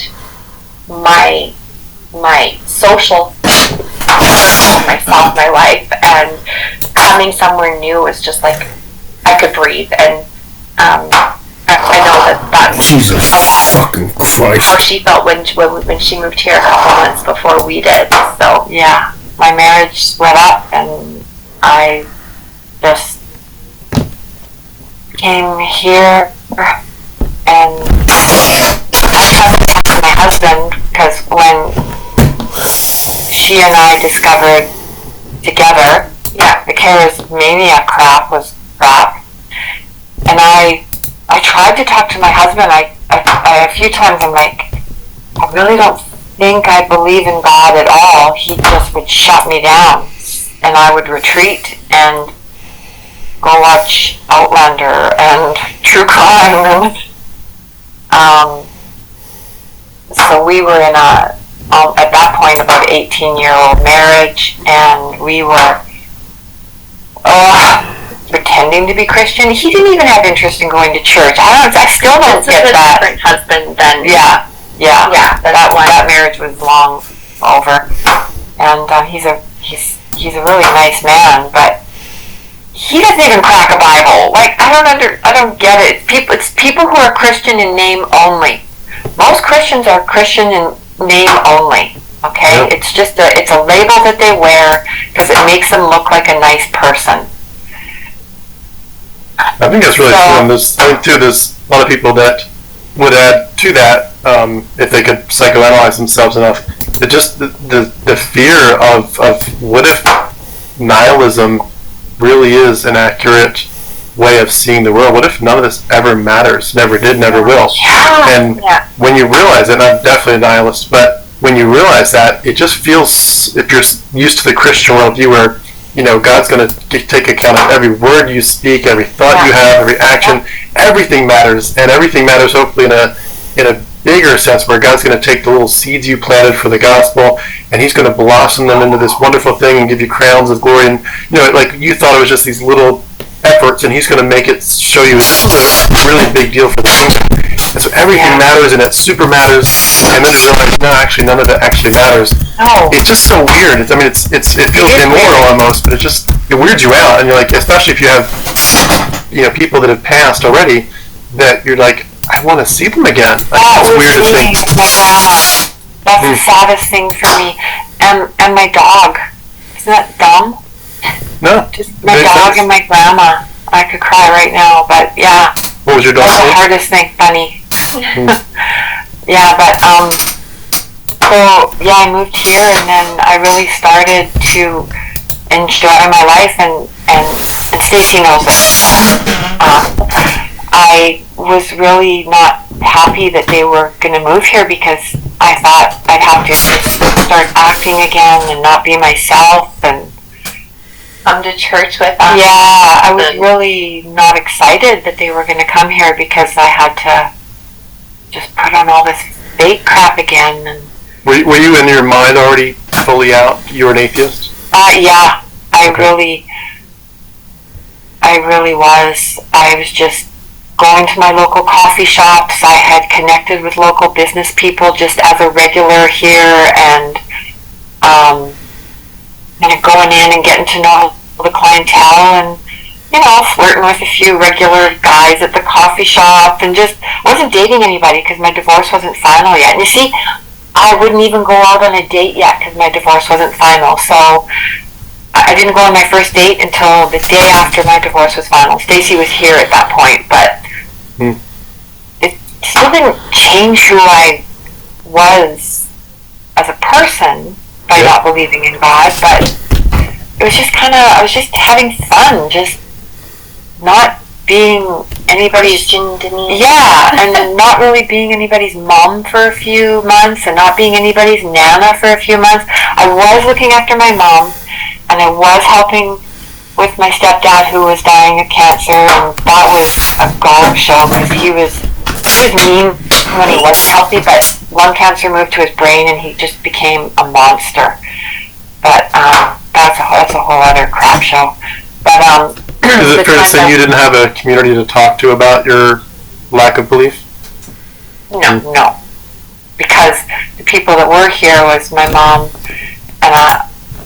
my social myself, my life, and coming somewhere new was just like I could breathe. And I know that's Jesus fucking Christ. How she felt when she moved here a couple months before we did. So yeah, my marriage split up, and I just came here, and I tried to talk to my husband, because when she and I discovered together, the charismania crap was crap, and I tried to talk to my husband. I a few times I'm like, I really don't think I believe in God at all. He just would shut me down, and I would retreat and go watch Outlander and true crime, and so we were in a at that point about 18-year-old marriage, and we were pretending to be Christian. He didn't even have interest in going to church. I still don't get that. Different husband than that marriage was long over, and he's a really nice man, but he doesn't even crack a Bible. Like, I don't get it. It's people who are Christian in name only. Most Christians are Christian in name only. Okay, it's just it's a label that they wear because it makes them look like a nice person. I think that's really true. And there's a lot of people that would add to that if they could psychoanalyze themselves enough. The fear of what if nihilism really is an accurate way of seeing the world? What if none of this ever matters, never did, never will? And when you realize it, and I'm definitely a nihilist, but when you realize that, it just feels, if you're used to the Christian worldview where, God's going to take account of every word you speak, every thought you have, every action, everything matters, and everything matters hopefully in a bigger sense where God's going to take the little seeds you planted for the gospel, and He's going to blossom them into this wonderful thing and give you crowns of glory. And like you thought it was just these little efforts, and He's going to make it show you it's a really big deal for the kingdom. And so everything matters, and it super matters, and then you realize, no, actually, none of it actually matters. No. It's just so weird. It feels immoral almost, but it weirds you out, and you're like, especially if you have, people that have passed already, that you're like, I want to see them again. Like, that was weirdest me, thing. my grandma. That's the saddest thing for me. And my dog. Isn't that dumb? No. Just my dog and my grandma. I could cry right now, but yeah. What was your dog That's name? the hardest thing, Bunny. Yeah, but I moved here, and then I really started to enjoy my life, and Stacey knows it. I was really not happy that they were going to move here, because I thought I'd have to start acting again and not be myself and come to church with us. Yeah, I was really not excited that they were going to come here, because I had to just put on all this fake crap again. And Were you in your mind already fully out? You were an atheist? Yeah, I really was. I was just going to my local coffee shops. I had connected with local business people just as a regular here, and going in and getting to know the clientele, and flirting with a few regular guys at the coffee shop, and just wasn't dating anybody because my divorce wasn't final yet. And you see, I wouldn't even go out on a date yet because my divorce wasn't final. So I didn't go on my first date until the day after my divorce was final. Stacy was here at that point, but it still didn't change who I was as a person by not believing in God, but it was just I was just having fun, just not being anybody's and not really being anybody's mom for a few months and not being anybody's nana for a few months. I was looking after my mom, and I was helping with my stepdad who was dying of cancer, and that was a gong show because he was mean when he wasn't healthy, but lung cancer moved to his brain and he just became a monster. But that's a whole other crap show. But is it fair to say you didn't have a community to talk to about your lack of belief? No, because the people that were here was my mom and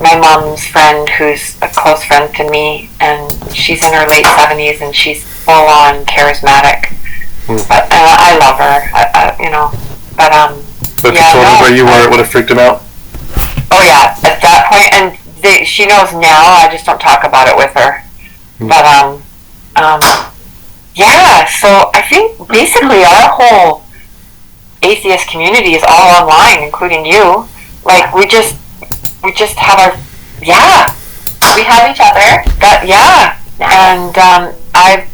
my mom's friend, who's a close friend to me, and she's in her late 70s and she's full on charismatic. But I love her, you know. But if you told her where you were, it would have freaked him out. Oh yeah, at that point, and she knows now. I just don't talk about it with her. But yeah. So I think basically our whole atheist community is all online, including you. Like we just have our we have each other. And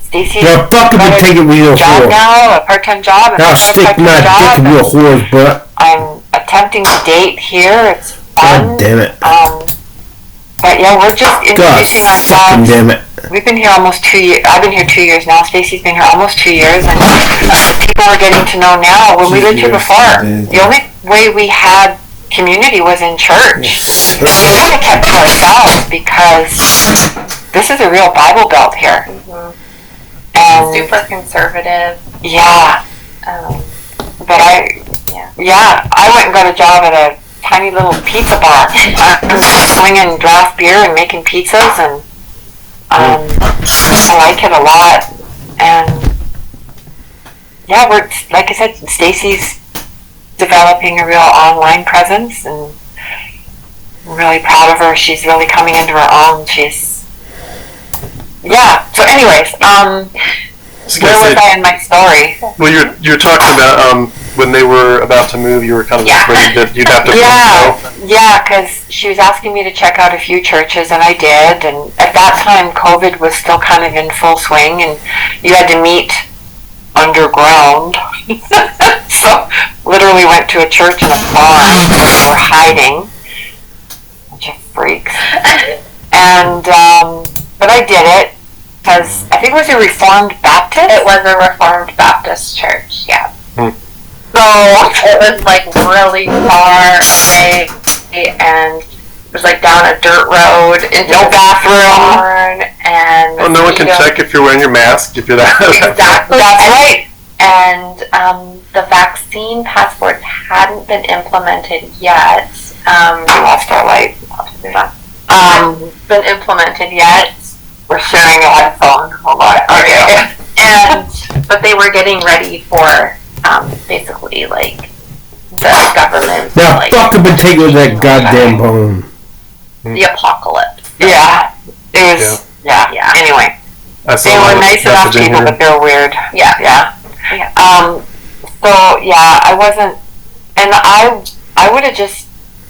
Stacy's fucking got take it real job now, a part-time job. I'll stick my dick in your whore's butt. I'm attempting to date here. It's fun. God damn it. But yeah, we're just introducing ourselves. Damn it. We've been here almost 2 years. I've been here 2 years now. Stacy's been here almost 2 years, and people are getting to know now. When we lived here before, the only way we had community was in church. We kind of kept to ourselves because this is a real Bible Belt here. And super conservative. Yeah. But I went and got a job at a tiny little pizza bar. Swinging draft beer and making pizzas, and I like it a lot. And yeah, we're, like I said, Stacy's developing a real online presence, and I'm really proud of her. She's really coming into her own. So anyways, where was I in my story? Well, you're talking about when they were about to move, you were kind of afraid that you'd have to go. Yeah, because she was asking me to check out a few churches, and I did. And at that time, COVID was still kind of in full swing, and you had to meet underground. So literally went to a church in a barn where they were hiding. Bunch of freaks. And but I did it because I think it was a Reformed Baptist. It was a Reformed Baptist church, yeah. So it was like really far away, and it was like down a dirt road into no bathroom, and well, no one can check if you're wearing your mask if you're that. Exactly, that's right. And the vaccine passports hadn't been implemented yet. We lost our light. Been implemented yet. We're sharing a headphone. Hold on. Okay. But they were getting ready for basically like the government. Now fucking take with that goddamn bone. The apocalypse. Yeah. It was. Yeah. Anyway, they were nice enough people, but they're weird. Yeah. So yeah, I wasn't, and I would have just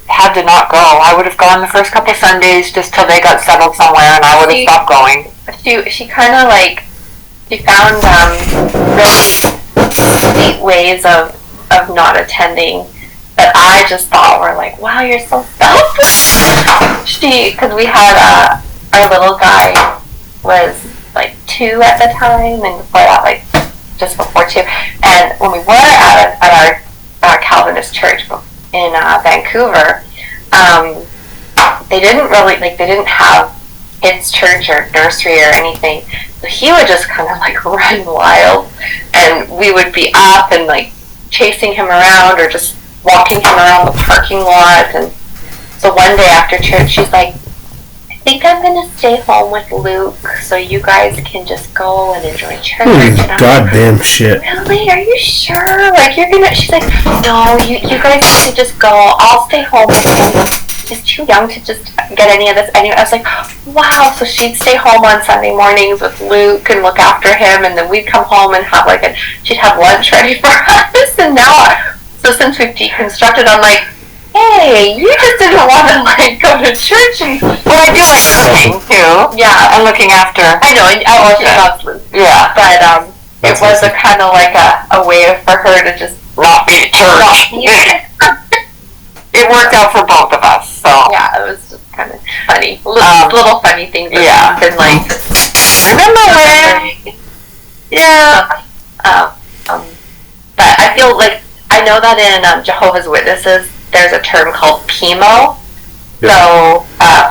had to not go. I would have gone the first couple Sundays just till they got settled somewhere, and I would have stopped going. She kind of like, she found really neat ways of not attending that I just thought were like, wow, you're so selfish. Because we had our little guy was like 2 at the time, and before that, like just before 2. And when we were at our Calvinist church in Vancouver, they didn't really, like, they didn't have kids' church or nursery or anything. So he would just kind of like run wild, and we would be up and like chasing him around or just walking him around the parking lot. And so one day after church, she's like, I think I'm gonna stay home with Luke so you guys can just go and enjoy church. Goddamn shit. Really? Are you sure? Like, you're gonna? She's like, no, you guys can just go. I'll stay home with him. is too young to just get any of this. Anyway, I was like, wow. So she'd stay home on Sunday mornings with Luke and look after him, and then we'd come home and have she'd have lunch ready for us. And now, so since we've deconstructed, I'm like, hey, you just didn't want to go to church. And well, I do like cooking too. Yeah, and looking after. I know, and she loves Luke. Yeah, but it was a kind of like a way for her to just not be at church. It worked out for both of us. So yeah, it was just kind of funny, little funny things. Yeah, and remember when? Yeah. But I feel like I know that in Jehovah's Witnesses, there's a term called PMO. Yeah. So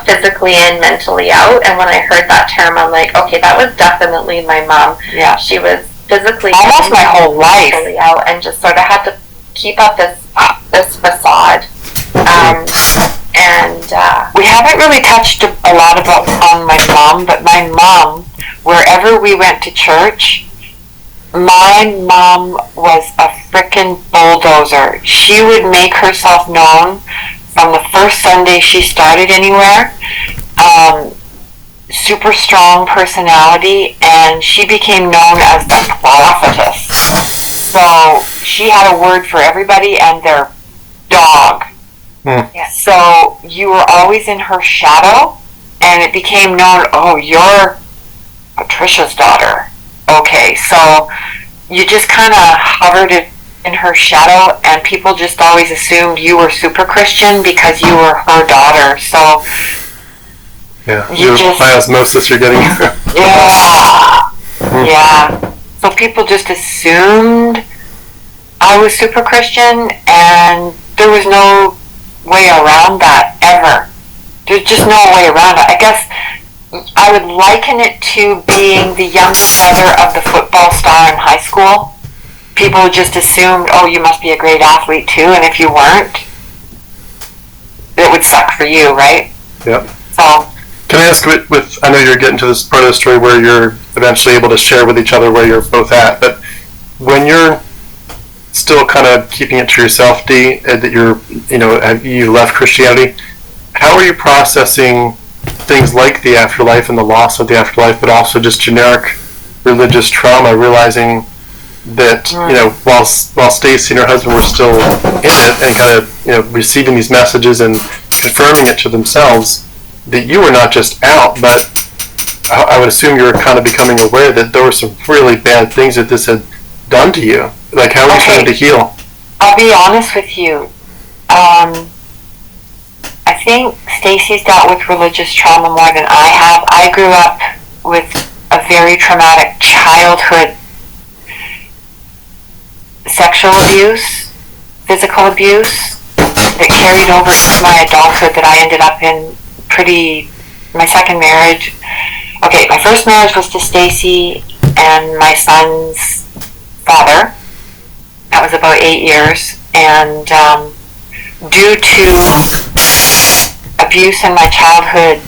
physically in, mentally out. And when I heard that term, I'm like, okay, that was definitely my mom. Yeah, she was physically almost my whole life mentally out, and just sort of had to keep up this facade. And we haven't really touched a lot on my mom, but my mom, wherever we went to church, my mom was a frickin' bulldozer. She would make herself known from the first Sunday she started anywhere. Super strong personality, and she became known as the prophetess. So she had a word for everybody and their dog. Yeah. So you were always in her shadow, and it became known, oh, you're Patricia's daughter. Okay, so you just kind of hovered in her shadow, and people just always assumed you were super Christian because you were her daughter. So yeah, by osmosis you're getting. Yeah. Yeah. So people just assumed I was super Christian, and there was no way around that ever. There's just no way around it. I guess I would liken it to being the younger brother of the football star in high school. People just assumed, oh, you must be a great athlete too, and if you weren't, it would suck for you, right? Yep. So, can I ask, with I know you're getting to this part of the story where you're eventually able to share with each other where you're both at, but when you're still kind of keeping it to yourself, Dee, that you left Christianity, how are you processing things like the afterlife and the loss of the afterlife, but also just generic religious trauma, realizing that while Stacy and her husband were still in it and kind of receiving these messages and confirming it to themselves, that you were not just out, but I would assume you were kind of becoming aware that there were some really bad things that this had done to you. Like, how are you trying to heal? I'll be honest with you. I think Stacy's dealt with religious trauma more than I have. I grew up with a very traumatic childhood. Sexual abuse, physical abuse that carried over into my adulthood that I ended up in my second marriage. Okay, my first marriage was to Stacy and my son's father. That was about 8 years, and due to abuse in my childhood,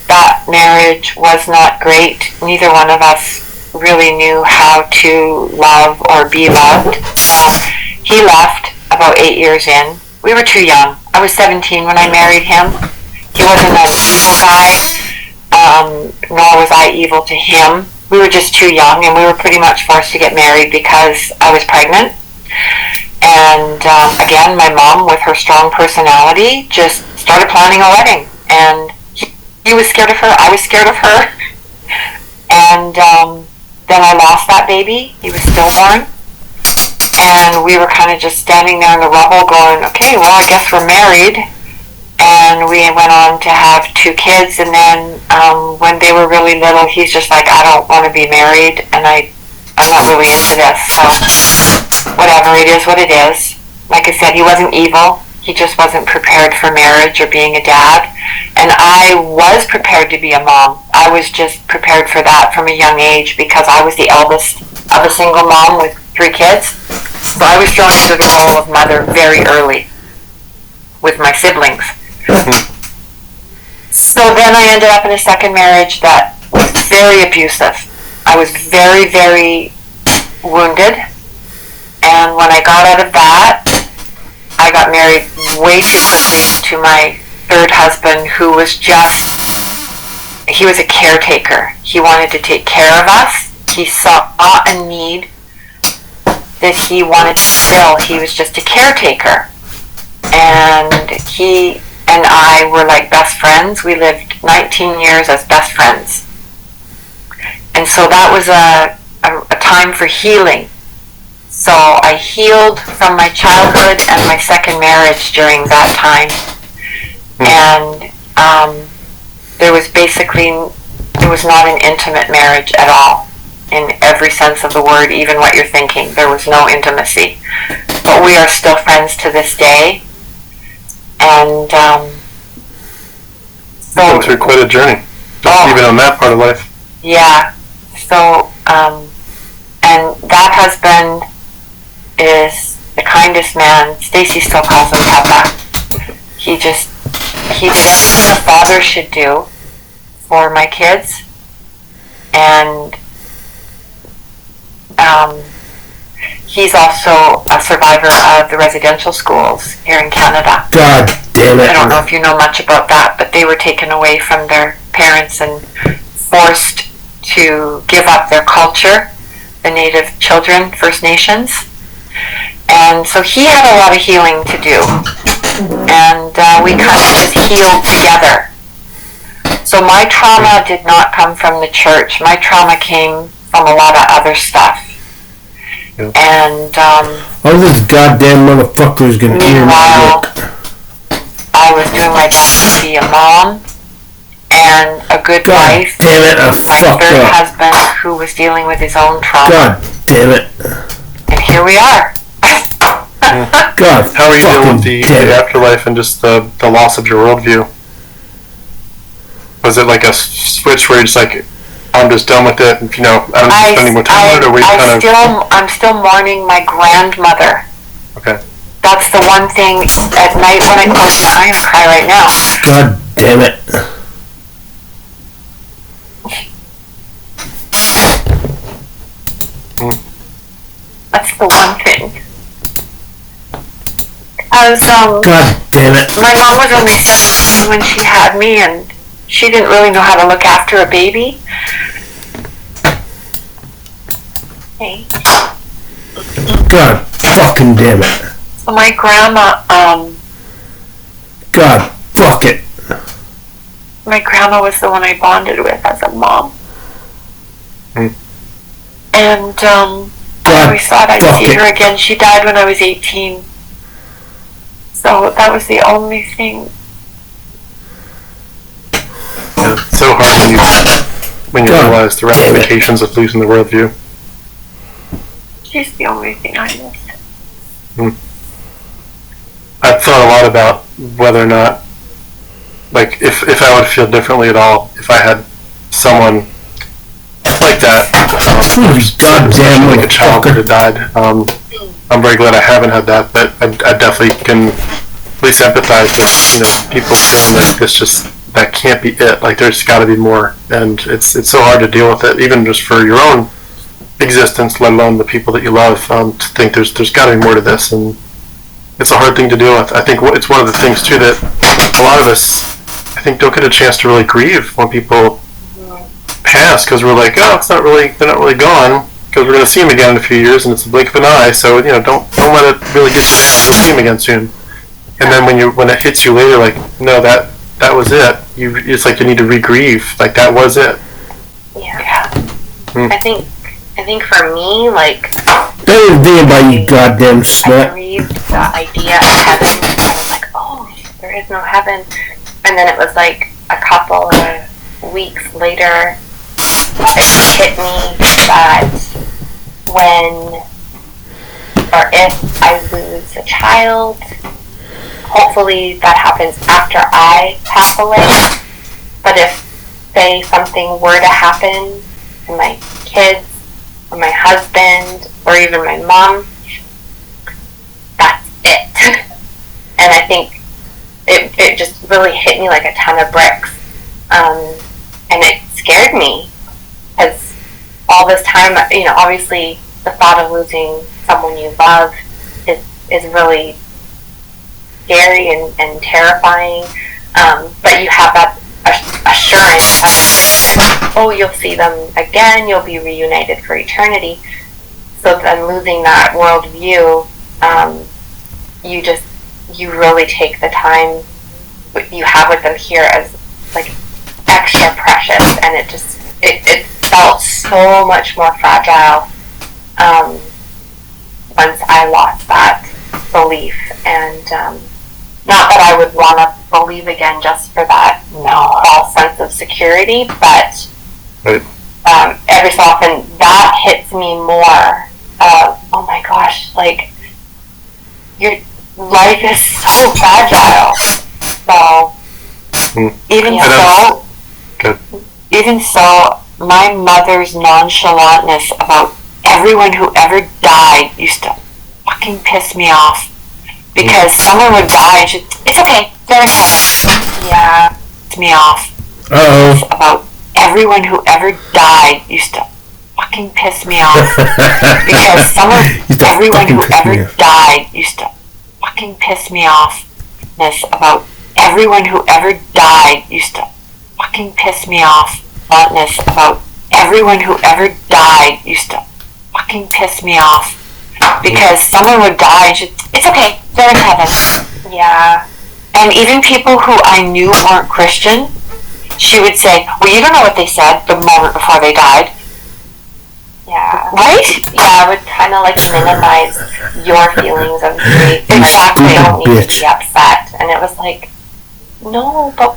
that marriage was not great. Neither one of us really knew how to love or be loved. He left about 8 years in. We were too young. I was 17 when I married him. He wasn't an evil guy, nor was I evil to him. We were just too young, and we were pretty much forced to get married because I was pregnant. And again, my mom, with her strong personality, just started planning a wedding. And he was scared of her. I was scared of her. And then I lost that baby. He was stillborn. And we were kind of just standing there in the rubble going, okay, well, I guess we're married. And we went on to have 2 kids. And then when they were really little, he's just like, I don't want to be married. And I'm not really into this. So whatever, it is what it is. Like I said, he wasn't evil. He just wasn't prepared for marriage or being a dad. And I was prepared to be a mom. I was just prepared for that from a young age because I was the eldest of a single mom with 3 kids. So I was thrown into the role of mother very early with my siblings. So then I ended up in a second marriage that was very abusive. I was very, very wounded. And when I got out of that, I got married way too quickly to my third husband who was he was a caretaker. He wanted to take care of us. He saw a need that he wanted to fill. He was just a caretaker. And he and I were like best friends. We lived 19 years as best friends. And so that was a time for healing. So I healed from my childhood and my second marriage during that time. And there was not an intimate marriage at all, in every sense of the word, even what you're thinking. There was no intimacy. But we are still friends to this day. And You've been through quite a journey, even on that part of life. Yeah. So, and that husband is the kindest man. Stacy still calls him Papa. He did everything a father should do for my kids. And he's also a survivor of the residential schools here in Canada. God damn it. I don't know if you know much about that, but they were taken away from their parents and forced to give up their culture, the Native children, First Nations. And so he had a lot of healing to do. And we kind of just healed together. So my trauma did not come from the church. My trauma came from a lot of other stuff. Yeah. And all this goddamn motherfucker's gonna hear meanwhile, I was doing my best to be a mom and a good wife. God damn it, I my fucked third up. husband who was dealing with his own trauma. God damn it. And here we are. God, how are you dealing with the afterlife and just the loss of your worldview? Was it like a switch where you're just like, I'm just done with it, and, I don't need to spend any more time on it, or were you I'm still mourning my grandmother. Okay. That's the one thing at night when I close my eyes, I cry right now. God damn it. That's the one thing. God damn it. My mom was only 17 when she had me, and she didn't really know how to look after a baby. Hey. God fucking damn it. So my grandma, God fuck it. my grandma was the one I bonded with as a mom. Mm. And I always thought I'd see her again. She died when I was 18. So that was the only thing. Yeah, it's so hard when you realize the ramifications of losing the worldview. She's the only thing I missed. I've thought a lot about whether or not, like, if I would feel differently at all if I had someone like that. Goddamn, like a child that had died. I'm very glad I haven't had that, but I definitely can at least empathize with people saying like that can't be it. Like there's got to be more, and it's so hard to deal with it, even just for your own existence, let alone the people that you love. To think there's got to be more to this, and it's a hard thing to deal with. I think it's one of the things too that a lot of us, I think, don't get a chance to really grieve when people pass, because we're like, oh, they're not really gone, because we're going to see them again in a few years, and it's a blink of an eye. So don't let it really get to that. We'll see them again soon. And then when it hits you later, like, no, that was it. It's like you need to re-grieve. Like that was it. Yeah. I think for me, like, don't think about you goddamn slut. I grieved the idea of heaven. I was like, oh, there is no heaven. And then it was like a couple of weeks later, it hit me that when or if I lose a child, hopefully that happens after I pass away. But if, say, something were to happen to my kids, or my husband, or even my mom, that's it. And I think it just really hit me like a ton of bricks. And it scared me, because all this time, obviously the thought of losing someone you love is really scary and terrifying. But you have that assurance of, oh, you'll see them again, you'll be reunited for eternity. So then losing that worldview, you really take the time you have with them here as like extra precious, and it felt so much more fragile once I lost that belief. And not that I would want to believe again just for that false sense of security, but every so often that hits me more of, oh my gosh, like, your life is so fragile. So even so, my mother's nonchalantness about everyone who ever died used to fucking piss me off. Because someone would die and she'd, it's okay, they're in heaven. Yeah, piss me off. About everyone who ever died used to fucking piss me off. Because everyone who ever died used to fucking piss me off. About everyone who ever died used to fucking piss me off. About everyone who ever died used to fucking piss me off. Because someone would die and she'd, it's okay, they're in heaven. Yeah. And even people who I knew weren't Christian, she would say, well, you don't know what they said the moment before they died. Yeah. Right? Yeah, I would kind of like minimize your feelings of grief. Exactly. Like, I don't need to be upset. And it was like, no, but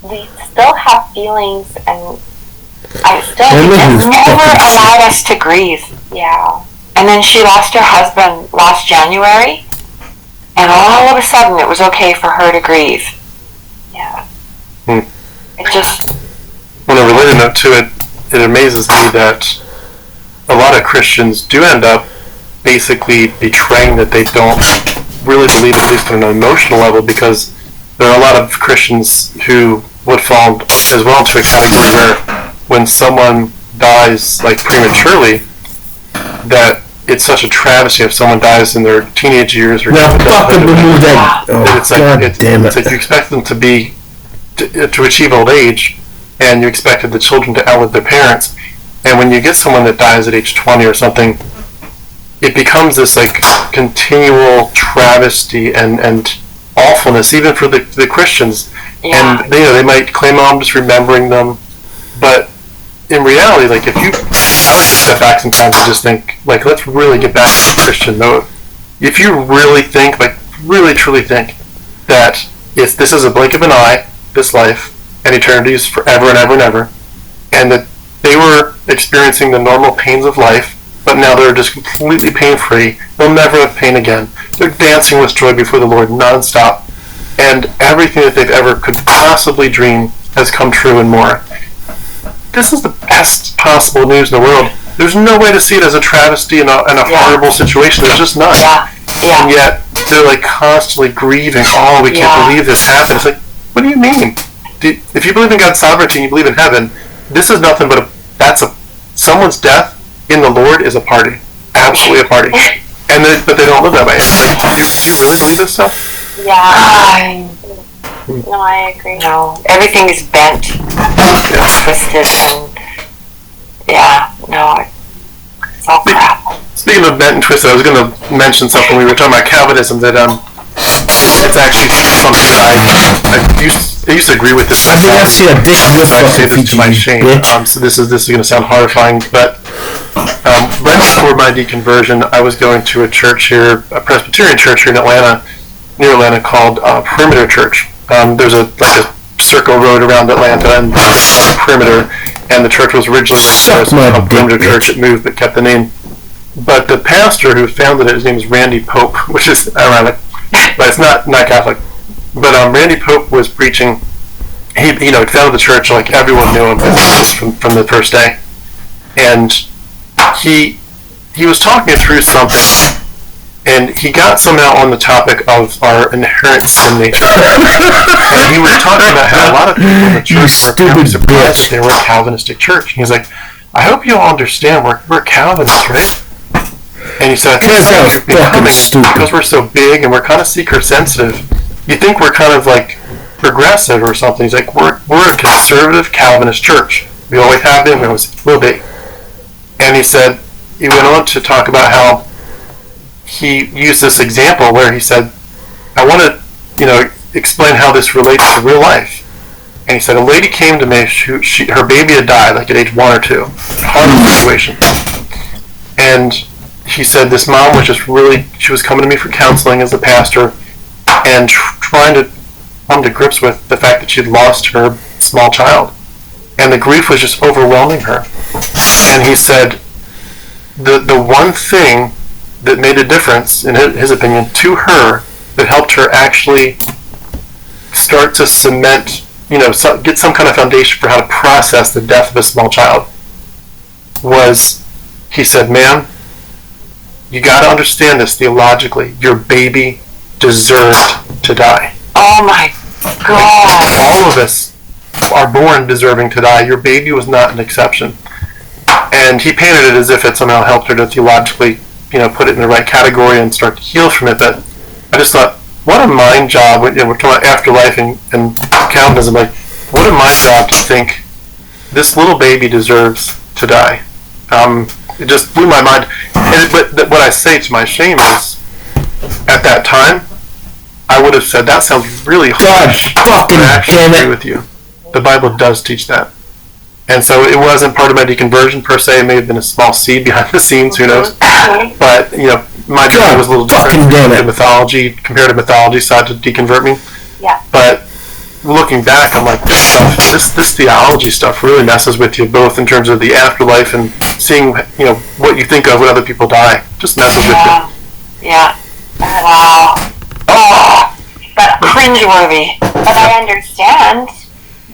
we still have feelings, and it's never allowed us to grieve. Yeah. And then she lost her husband last January, and all of a sudden it was okay for her to grieve. Yeah. It just... On a related note to it, it amazes me that a lot of Christians do end up basically betraying that they don't really believe, at least on an emotional level, because there are a lot of Christians who would fall as well into a category where when someone dies like prematurely, that it's such a travesty if someone dies in their teenage years or remove that. It's like you expect them to achieve old age, and you expected the children to outlive their parents, and when you get someone that dies at age 20 or something, it becomes this like continual travesty and awfulness, even for the Christians. Yeah. And they might claim, oh, I'm just remembering them, but in reality, like, if you, I like to step back sometimes and just think, like, let's really get back to the Christian note. If you really think, like, really truly think that this is a blink of an eye, this life, and eternity is forever and ever and ever, and that they were experiencing the normal pains of life, but now they're just completely pain-free, they'll never have pain again, they're dancing with joy before the Lord non-stop, and everything that they've ever could possibly dream has come true and more. This is the best possible news in the world. There's no way to see it as a travesty and a horrible situation. There's just none. And yet they're like constantly grieving. Oh, we can't believe this happened. It's like, what do you mean? If you believe in God's sovereignty and you believe in heaven, this is nothing but someone's death in the Lord is a party. Absolutely a party. But they don't live that way. Like, do you really believe this stuff? Yeah. No, I agree. No, everything is bent, twisted, and it's all crap. Speaking of bent and twisted, I was going to mention something. We were talking about Calvinism, that it's actually something that I used to agree with this. I didn't see a dick with to my shame. So this is going to sound horrifying, but right before my deconversion, I was going to a church here, a Presbyterian church here in Atlanta, near Atlanta, called Perimeter Church. There's a circle road around Atlanta and Perimeter, and the church was originally called Perimeter Church. It moved but kept the name. But the pastor who founded it, his name is Randy Pope, which is ironic, but it's not Catholic. But Randy Pope was preaching. He founded the church, like everyone knew him from the first day, and he was talking through something. And he got somehow on the topic of our inherent sin nature. And he was talking about how a lot of people in the church were surprised that they were a Calvinistic church. And he's like, I hope you all understand we're Calvinists, right? And he said, I think because we're so big and we're kind of seeker sensitive, you think we're kind of like progressive or something. He's like, we're a conservative Calvinist church. We always have been. We always will be. And he went on to talk about how he used this example where he said, I want to, explain how this relates to real life. And he said, a lady came to me, her baby had died, like at age 1 or 2. Horrible situation. And he said this mom was she was coming to me for counseling as a pastor and trying to come to grips with the fact that she'd lost her small child. And the grief was just overwhelming her. And he said, the one thing that made a difference, in his opinion, to her, that helped her actually start to cement, get some kind of foundation for how to process the death of a small child, was, he said, ma'am, you got to understand this theologically. Your baby deserved to die. Oh my God. All of us are born deserving to die. Your baby was not an exception. And he painted it as if it somehow helped her to theologically, put it in the right category and start to heal from it. But I just thought, what a mind job. We're talking about afterlife and Calvinism. Like, what a mind job to think this little baby deserves to die. It just blew my mind. But what I say to my shame is, at that time, I would have said, that sounds really harsh. Fucking I actually damn agree it. with you. The Bible does teach that. And so it wasn't part of my deconversion per se. It may have been a small seed behind the scenes, who knows. But, my journey was a little different. The comparative mythology side to deconvert me. Yeah. But looking back, I'm like, this theology stuff really messes with you, both in terms of the afterlife and seeing, what you think of when other people die. Just messes with you. Yeah. Wow. Oh, But cringeworthy. But I understand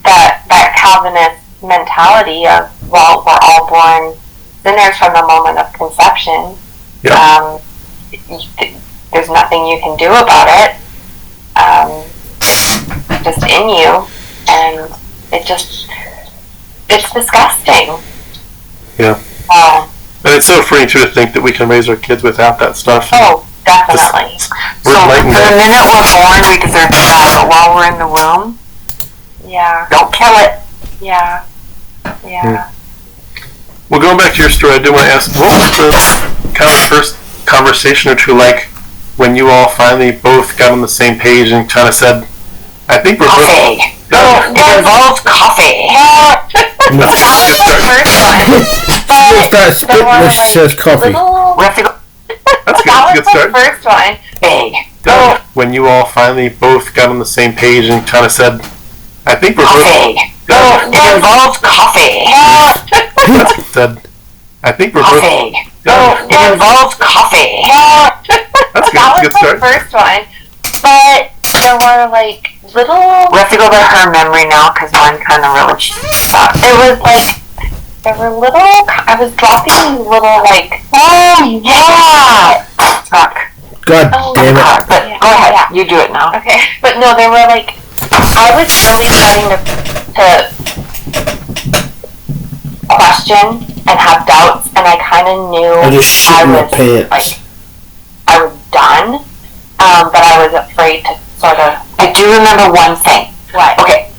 that Calvinist mentality of, well, we're all born sinners from the moment of conception. Yeah. There's nothing you can do about it. Just in you, and it's disgusting. Yeah. And it's so freeing too to think that we can raise our kids without that stuff. Oh, definitely. So for the minute we're born, we deserve to die, but while we're in the womb, Yeah. don't kill it. Yeah. Yeah. Well, going back to your story, I do want to ask, what was the kind of first conversation or two like when you all finally both got on the same page and kind of said, I think we're Coffee. both... It involves coffee. That was the first one. Start spitting when she says coffee. We have to go That's good. That Good was the start. first one. big. When you all finally both got on the same page and kind of said, I think we're Coffee. both... It involves coffee. Said, I think we're both... Coffee. It involves coffee. That's good. That was Good the start. first one. But there were like little... We have to go by her memory now because mine kind of really sucked. It was like... There were little... I was dropping little like... Oh, yeah! Fuck. God Oh, damn it. God, but Yeah. go ahead. Yeah. You do it now. Okay. But no, there were like... I was really starting to question and have doubts, and I kind of knew I just shit in my was pants. like I was done, but I was afraid to sort of. I do remember one thing. What? Okay.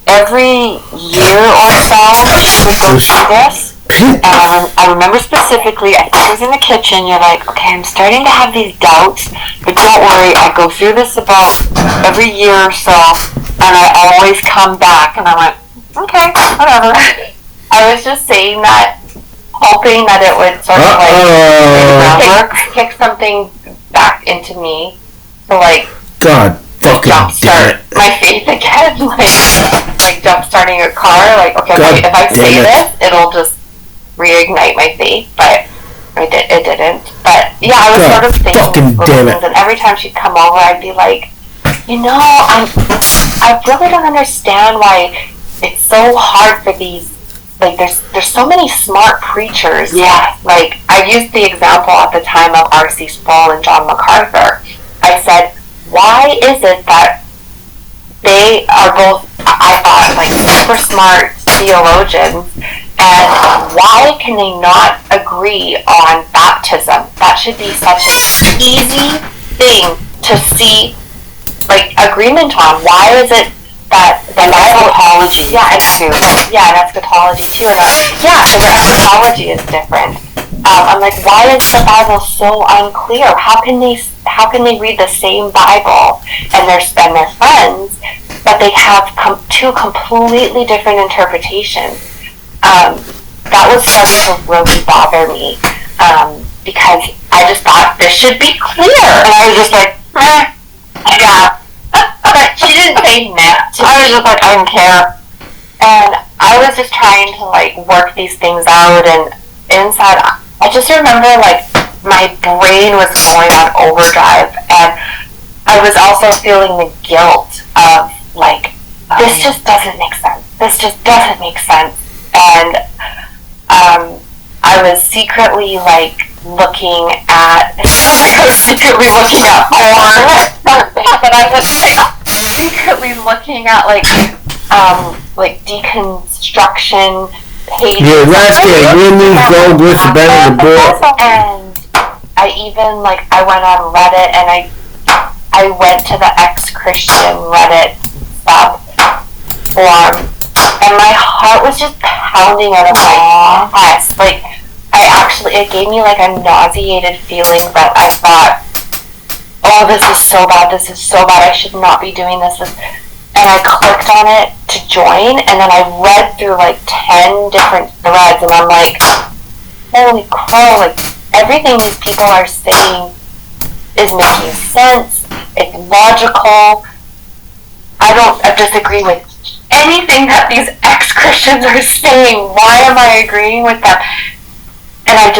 Every year or so, we go through this, and I remember specifically, I think it was in the kitchen, you're like, okay, I'm starting to have these doubts, but don't worry, I go through this about every year or so, and I always come back, and I went, okay, whatever. I was just saying that, hoping that it would sort of kick something back into me to like God fucking damn jumpstart it. my faith again, like jumpstarting a car. Like, okay, God if I say damn it. this, it'll just reignite my faith. But it didn't. But yeah, I was God sort of thinking fucking damn it. things, and every time she'd come over, I'd be like, I really don't understand why it's so hard for these. Like, there's so many smart preachers. Yeah. Like, I used the example at the time of R.C. Sproul and John MacArthur. I said, why is it that they are both, I thought, like, super smart theologians, and why can they not agree on baptism? That should be such an easy thing to see like agreement on. Why is it that the Bible eschatology? Yeah, and eschatology too. And and their eschatology is different. I'm like, why is the Bible so unclear? How can they read the same Bible and their friends, but they have two completely different interpretations? That was starting to really bother me, because I just thought this should be clear, and I was just like, yeah. But she didn't say that. I was just like, I don't care. And I was just trying to like work these things out, and inside, I just remember like my brain was going on overdrive, and I was also feeling the guilt of like, this just doesn't make sense. This just doesn't make sense. And I was secretly like looking at porn, but I was like secretly looking at like deconstruction pages. Yeah, that's it. You need to go with the better the book. And I even like I went on Reddit, and I went to the ex-Christian Reddit sub forum, and my heart was just pounding out of my chest. Like, it gave me like a nauseated feeling that I thought, oh, this is so bad, I should not be doing this. And I clicked on it to join, and then I read through like 10 different threads, and I'm like, holy crow, like, everything these people are saying is making sense, it's logical. I disagree with anything that these ex-Christians are saying. Why am I agreeing with them? And I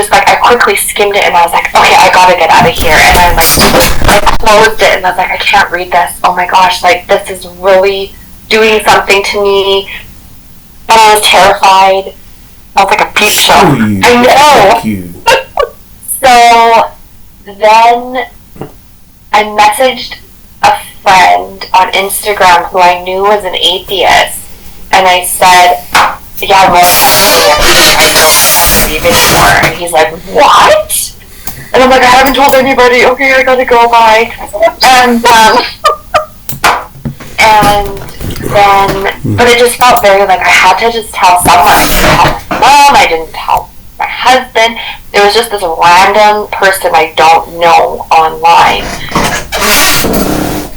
quickly skimmed it, and I was like, okay, I gotta get out of here. And I closed it, and I was like, I can't read this. Oh my gosh, like, this is really doing something to me. And I was terrified. I was like a peep show. I know. So then I messaged a friend on Instagram who I knew was an atheist, and I said, yeah, I'm really anymore. And he's like, what? And I'm like, I haven't told anybody. Okay, I gotta go, bye. And then, but it just felt very like I had to just tell someone. I didn't tell my mom, I didn't tell my husband. It was just this random person I don't know online.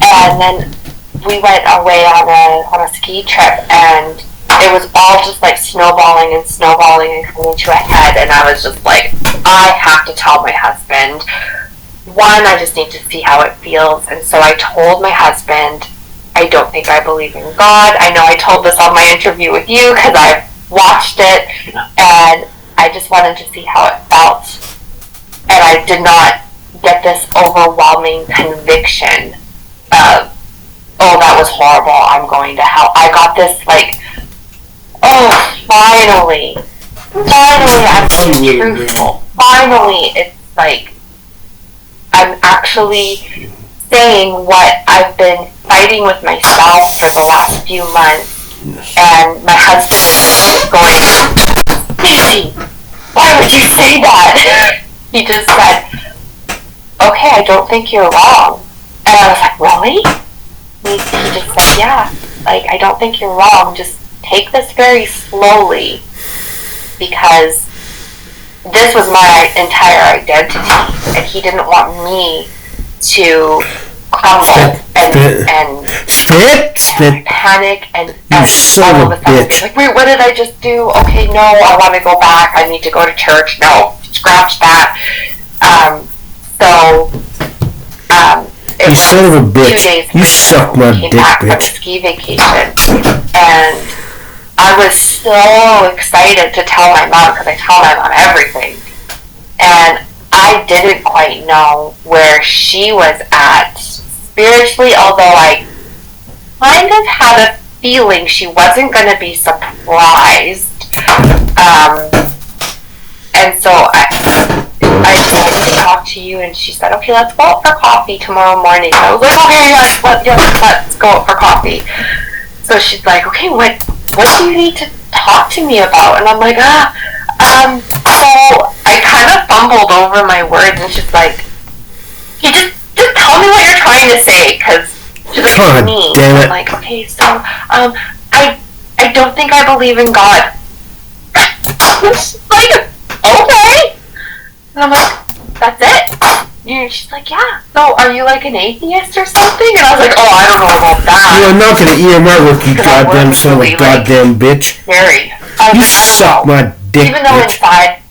And then we went away on a ski trip, and it was all just like snowballing and coming to a head, and I was just like, I have to tell my husband. One, I just need to see how it feels. And so I told my husband, I don't think I believe in God. I know I told this on my interview with you because I've watched it, and I just wanted to see how it felt. And I did not get this overwhelming conviction of, oh, that was horrible, I'm going to hell. I got this like, oh, finally I'm being truthful. Finally, it's like I'm actually saying what I've been fighting with myself for the last few months. And my husband is going, Stacey, why would you say that? He just said, okay, I don't think you're wrong. And I was like, really? He just said, yeah, like, I don't think you're wrong. Just take this very slowly, because this was my entire identity, and he didn't want me to crumble and panic and all of a sudden be like, wait, what did I just do? Okay, no, I want to go back. I need to go to church. No, scratch that. You son of a bitch. You suck my dick, bitch. From bitch. Ski vacation, and I was so excited to tell my mom, because I tell my mom everything, and I didn't quite know where she was at spiritually, although I kind of had a feeling she wasn't going to be surprised. And so I decided to talk to you, and she said, okay, let's go out for coffee tomorrow morning. And I was like, okay, let's go out for coffee. So she's like, okay, what do you need to talk to me about? And I'm like, so I kind of fumbled over my words, and she's like, you just tell me what you're trying to say, because She's like, God me. damn it. I'm like, okay, so, I don't think I believe in God. She's like, okay. And I'm like, that's it? She's like, yeah. So, are you like an atheist or something? And I was like, oh, I don't know about that. You are not gonna eat my work, you goddamn son of a goddamn bitch. Scary. You suck my dick, even though bitch. inside,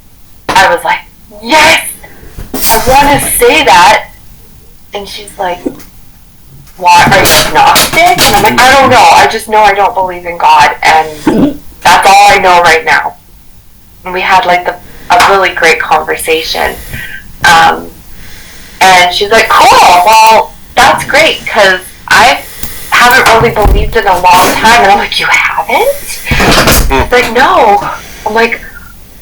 I was like, yes, I want to say that. And she's like, why, are you agnostic? And I'm like, I don't know. I just know I don't believe in God, and that's all I know right now. And we had like a really great conversation. And she's like, cool, well, that's great, because I haven't really believed in a long time. And I'm like, you haven't? She's like, no. I'm like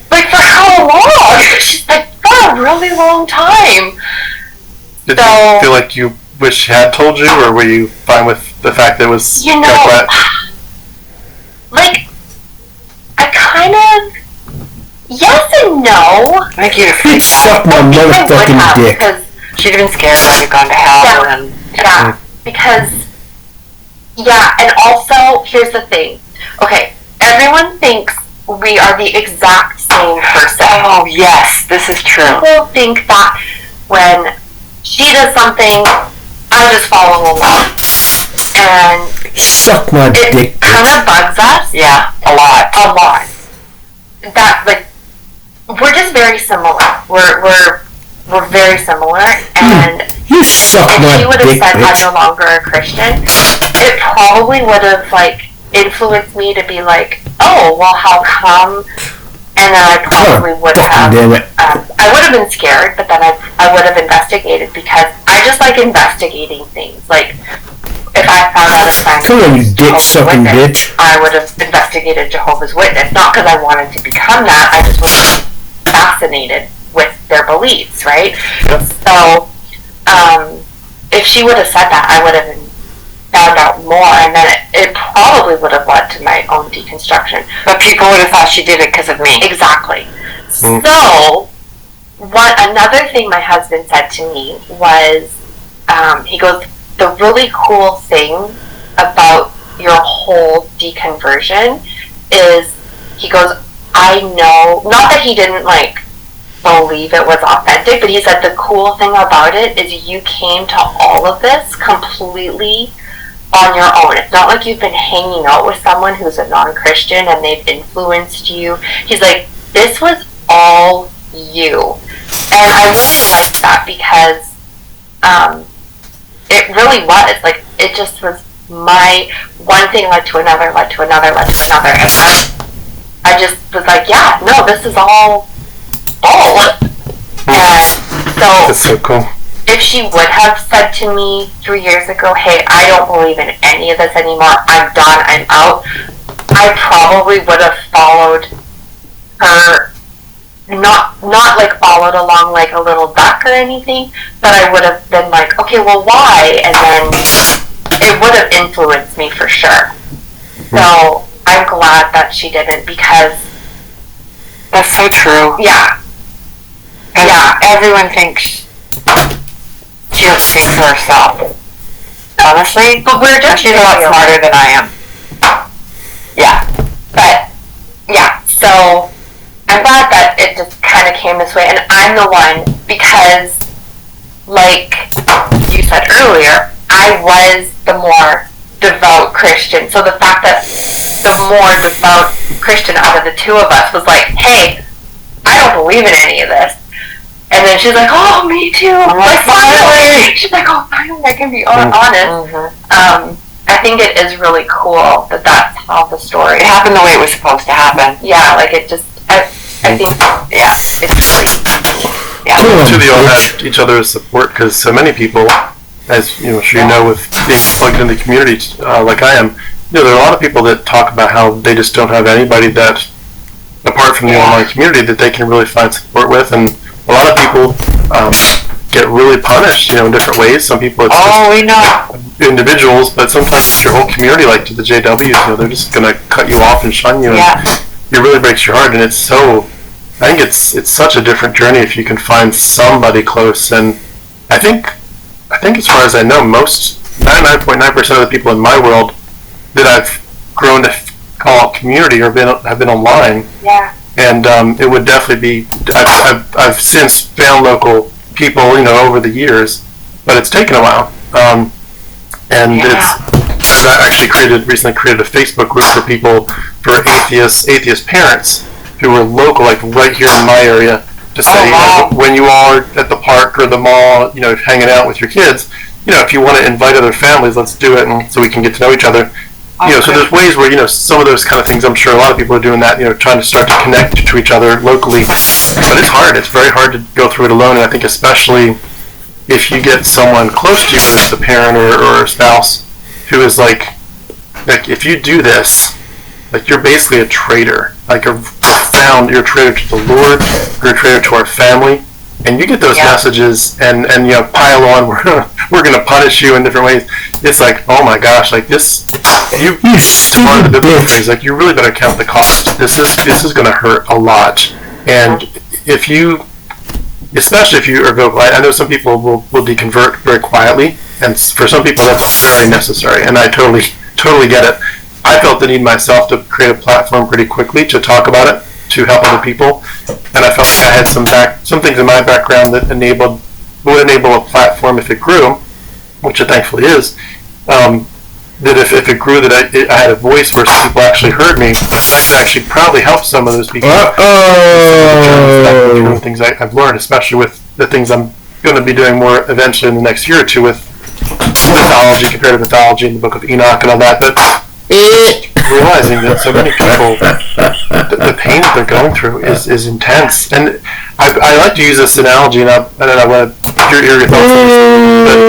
for how long? She's like, for a really long time. Did you feel like you wish she had told you, or were you fine with the fact that it was like that? Like, I kind of, yes and no. I think you'd You suck my motherfucking dick. Because she'd have been scared if I'd gone to hell. Yeah, because, and also, here's the thing. Okay, everyone thinks we are the exact same person. Oh, yes, this is true. People think that when she does something, I just follow along. And suck my dick. It kind of bugs us. Yeah, a lot. A lot. That, like, we're just very similar. We're very similar, and you suck if my she would have dick, said bitch. I'm no longer a Christian, it probably would have like influenced me to be like, oh, well, how come? And then I probably would have. Damn it. I would have been scared, but then I would have investigated, because I just like investigating things. Like, if I found out a friend Come on, you dick sucking bitch. I would have investigated Jehovah's Witness, not because I wanted to become that. I just was fascinated with their beliefs, right? Yep. So, if she would have said that, I would have found out more, and then it probably would have led to my own deconstruction. But people would have thought she did it because of me. Exactly. So, another thing my husband said to me was, he goes, the really cool thing about your whole deconversion is, he goes, I know, not that he didn't like believe it was authentic, but he said the cool thing about it is you came to all of this completely on your own. It's not like you've been hanging out with someone who's a non-Christian and they've influenced you. He's like, this was all you. And I really liked that, because it really was. Like, it just was my one thing led to another, led to another, led to another. And I just was like, yeah, no, this is all bull. And so, That's so cool. if she would have said to me 3 years ago, hey, I don't believe in any of this anymore, I'm done, I'm out, I probably would have followed her, not like followed along like a little duck or anything, but I would have been like, okay, well, why? And then it would have influenced me for sure. So I'm glad that she didn't, because That's so true. yeah, Everyone thinks she doesn't think for herself. Honestly, but we're just she's a lot smarter than I am. Yeah, but yeah, so I'm glad that it just kind of came this way, and I'm the one, because like you said earlier, I was the more devout Christian, so the fact that the more devout Christian out of the two of us was like, hey, I don't believe in any of this. And then she's like, oh, me too. Like, finally. She's like, oh, finally, I can be honest. I think it is really cool that that's how the story It happened the way it was supposed to happen. Yeah, like it just, I think, yeah, it's really, yeah. Too, they all had each other as support, because so many people, as you know, sure you know, with being plugged in the community like I am, you know, there are a lot of people that talk about how they just don't have anybody that, apart from the online community, that they can really find support with, and a lot of people get really punished, you know, in different ways. Some people it's we know. individuals, but sometimes your whole community, like to the JWs, you know, they're just gonna cut you off and shun you, and it really breaks your heart. And it's so, I think it's such a different journey if you can find somebody close. And I think as far as I know, most 99.9% of the people in my world that I've grown to call community or have been online. Yeah. And it would definitely be. I've since found local people, over the years, but it's taken a while. I actually recently created a Facebook group for people, for atheist parents who are local, like right here in my area, to say, when you all are at the park or the mall, hanging out with your kids, if you want to invite other families, let's do it, and so we can get to know each other. So there's ways where, some of those kind of things, I'm sure a lot of people are doing that, trying to start to connect to each other locally. But it's hard. It's very hard to go through it alone, and I think especially if you get someone close to you, whether it's a parent or a spouse, who is like if you do this, like you're basically a traitor. Like you're a traitor to the Lord, you're a traitor to our family, and you get those messages and pile on, we're going to punish you in different ways. It's like, oh my gosh, like this, you one of the biblical phrase, like you really better count the cost. This is going to hurt a lot, and especially if you are vocal. I know some people will deconvert very quietly, and for some people that's very necessary, and I totally get it. I felt the need myself to create a platform pretty quickly to talk about it, to help other people, and I felt like I had some things in my background that would enable a platform if it grew, which it thankfully is. That if it grew, that I had a voice where some people actually heard me, I could actually probably help some of those people. From the things I've learned, especially with the things I'm going to be doing more eventually in the next year or two with mythology, comparative mythology, and the Book of Enoch and all that. But realizing that so many people, the pain that they're going through is intense. And I like to use this analogy, and I want to hear your thoughts on this. But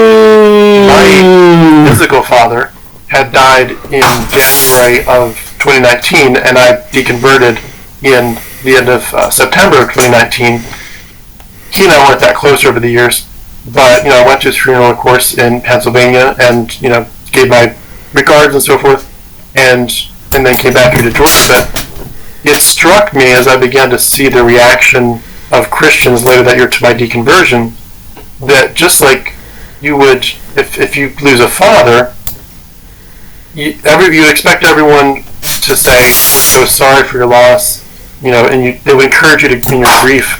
my physical father had died in January of 2019, and I deconverted in the end of September of 2019. He and I weren't that close over the years, but I went to his funeral, of course, in Pennsylvania, and gave my regards and so forth, and then came back here to Georgia. But it struck me as I began to see the reaction of Christians later that year to my deconversion, that just like you would if you lose a father, you expect everyone to say, "So sorry for your loss," and they would encourage you in your grief.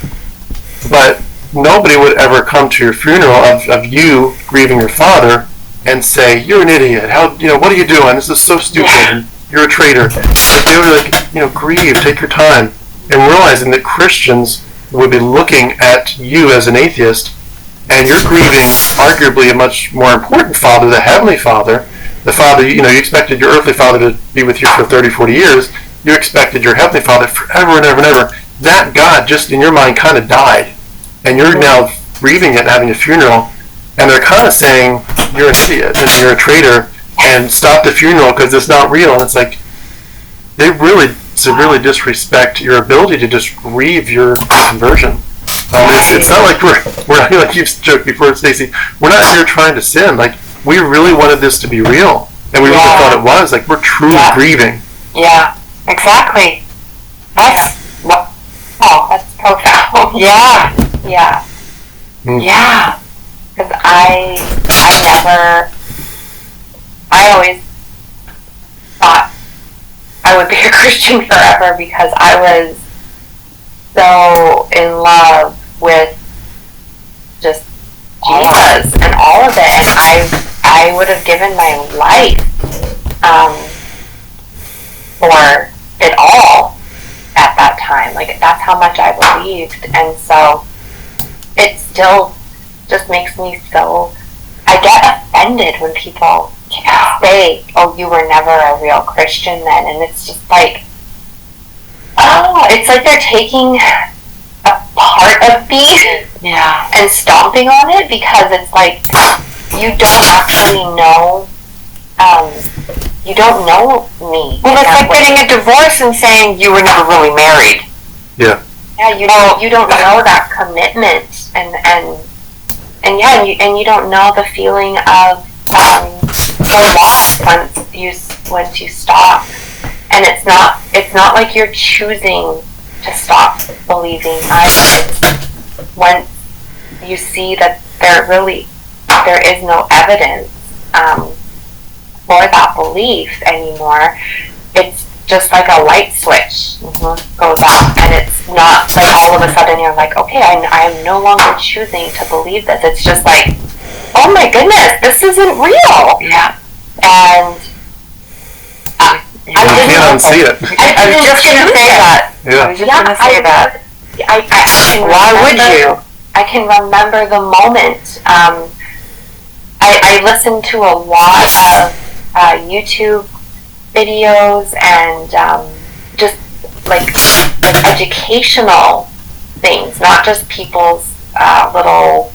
But nobody would ever come to your funeral of you grieving your father and say, "You're an idiot. What are you doing? This is so stupid. And you're a traitor." But they were like, grieve, take your time, and realizing that Christians would be looking at you as an atheist, and you're grieving arguably a much more important father, the Heavenly Father. The Father, you expected your earthly father to be with you for 30, 40 years. You expected your Heavenly Father forever and ever and ever. That God, just in your mind, kind of died. And you're now grieving it and having a funeral. And they're kind of saying, you're an idiot and you're a traitor, and stop the funeral because it's not real. And it's like, they really severely disrespect your ability to just grieve your conversion. It's not like we're not, like you've joked before, Stacy, we're not here trying to sin. Like, we really wanted this to be real, and we really thought it was. Like, we're truly grieving. Yeah, exactly. That's profound. Yeah. Yeah. Because I always thought I would be a Christian forever because I was so in love with just Jesus and all of it, and I would have given my life for it all at that time. Like, that's how much I believed, and so it still just makes me so. I get offended when people say, "Oh, you were never a real Christian then," and it's just like, oh, it's like they're taking a part of me and stomping on it, because it's like you don't actually know. You don't know me. Well, it's like getting a divorce and saying you were never really married. Yeah. Yeah, you don't know that commitment, and you don't know the feeling of the loss once you stop. And it's not like you're choosing to stop believing either. It's when you see that there is no evidence for that belief anymore. It's just like a light switch goes off, and it's not like all of a sudden you're like, okay, I am no longer choosing to believe this. It's just like, oh my goodness, this isn't real. Yeah. And You can't unsee it. I was just going to say that. Yeah. I was just going to say that. I can Why would you? I can remember the moment. I listened to a lot of YouTube videos and just like educational things, not just people's little,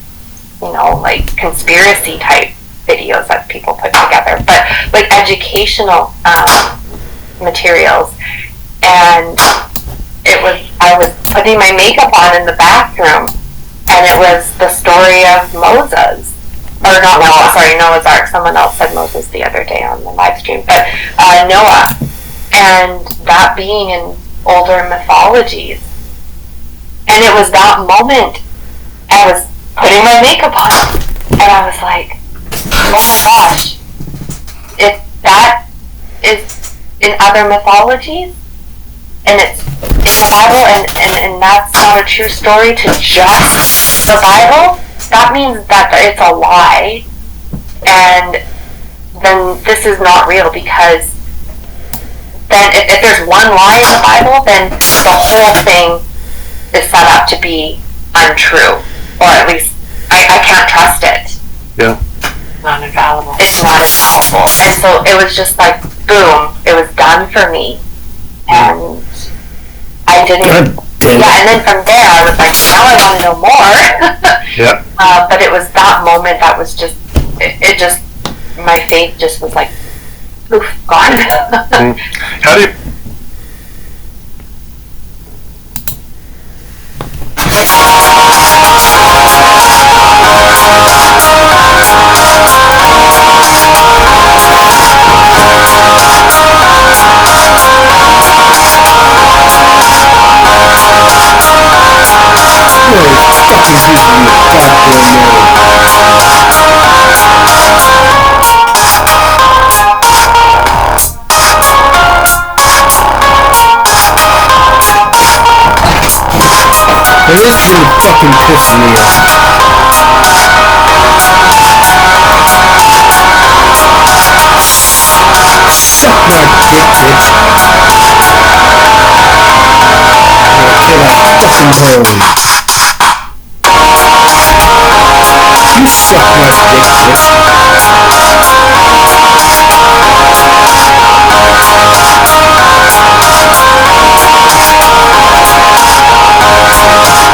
like conspiracy type videos that people put together, but like educational materials. And I was putting my makeup on in the bathroom, and it was the story of Moses. Or not Noah, sorry, Noah's Ark. Someone else said Moses the other day on the live stream. But Noah, and that being in older mythologies. And it was that moment I was putting my makeup on, and I was like, oh my gosh, if that is in other mythologies, and it's in the Bible, and that's not a true story to just the Bible, that means that it's a lie, and then this is not real, because then if there's one lie in the Bible, then the whole thing is set up to be untrue, or at least I can't trust it. Yeah. Not infallible. It's not infallible. And so it was just like, boom, it was done for me. And I didn't... Yeah, and then from there I was like, now I want to know more. Yeah. But it was that moment that was just, it just, my faith just was like, oof, gone. How do you... This is really fucking pissing me off. Suck my dick, bitch. Get a fucking hole. You suck my dick, bitch.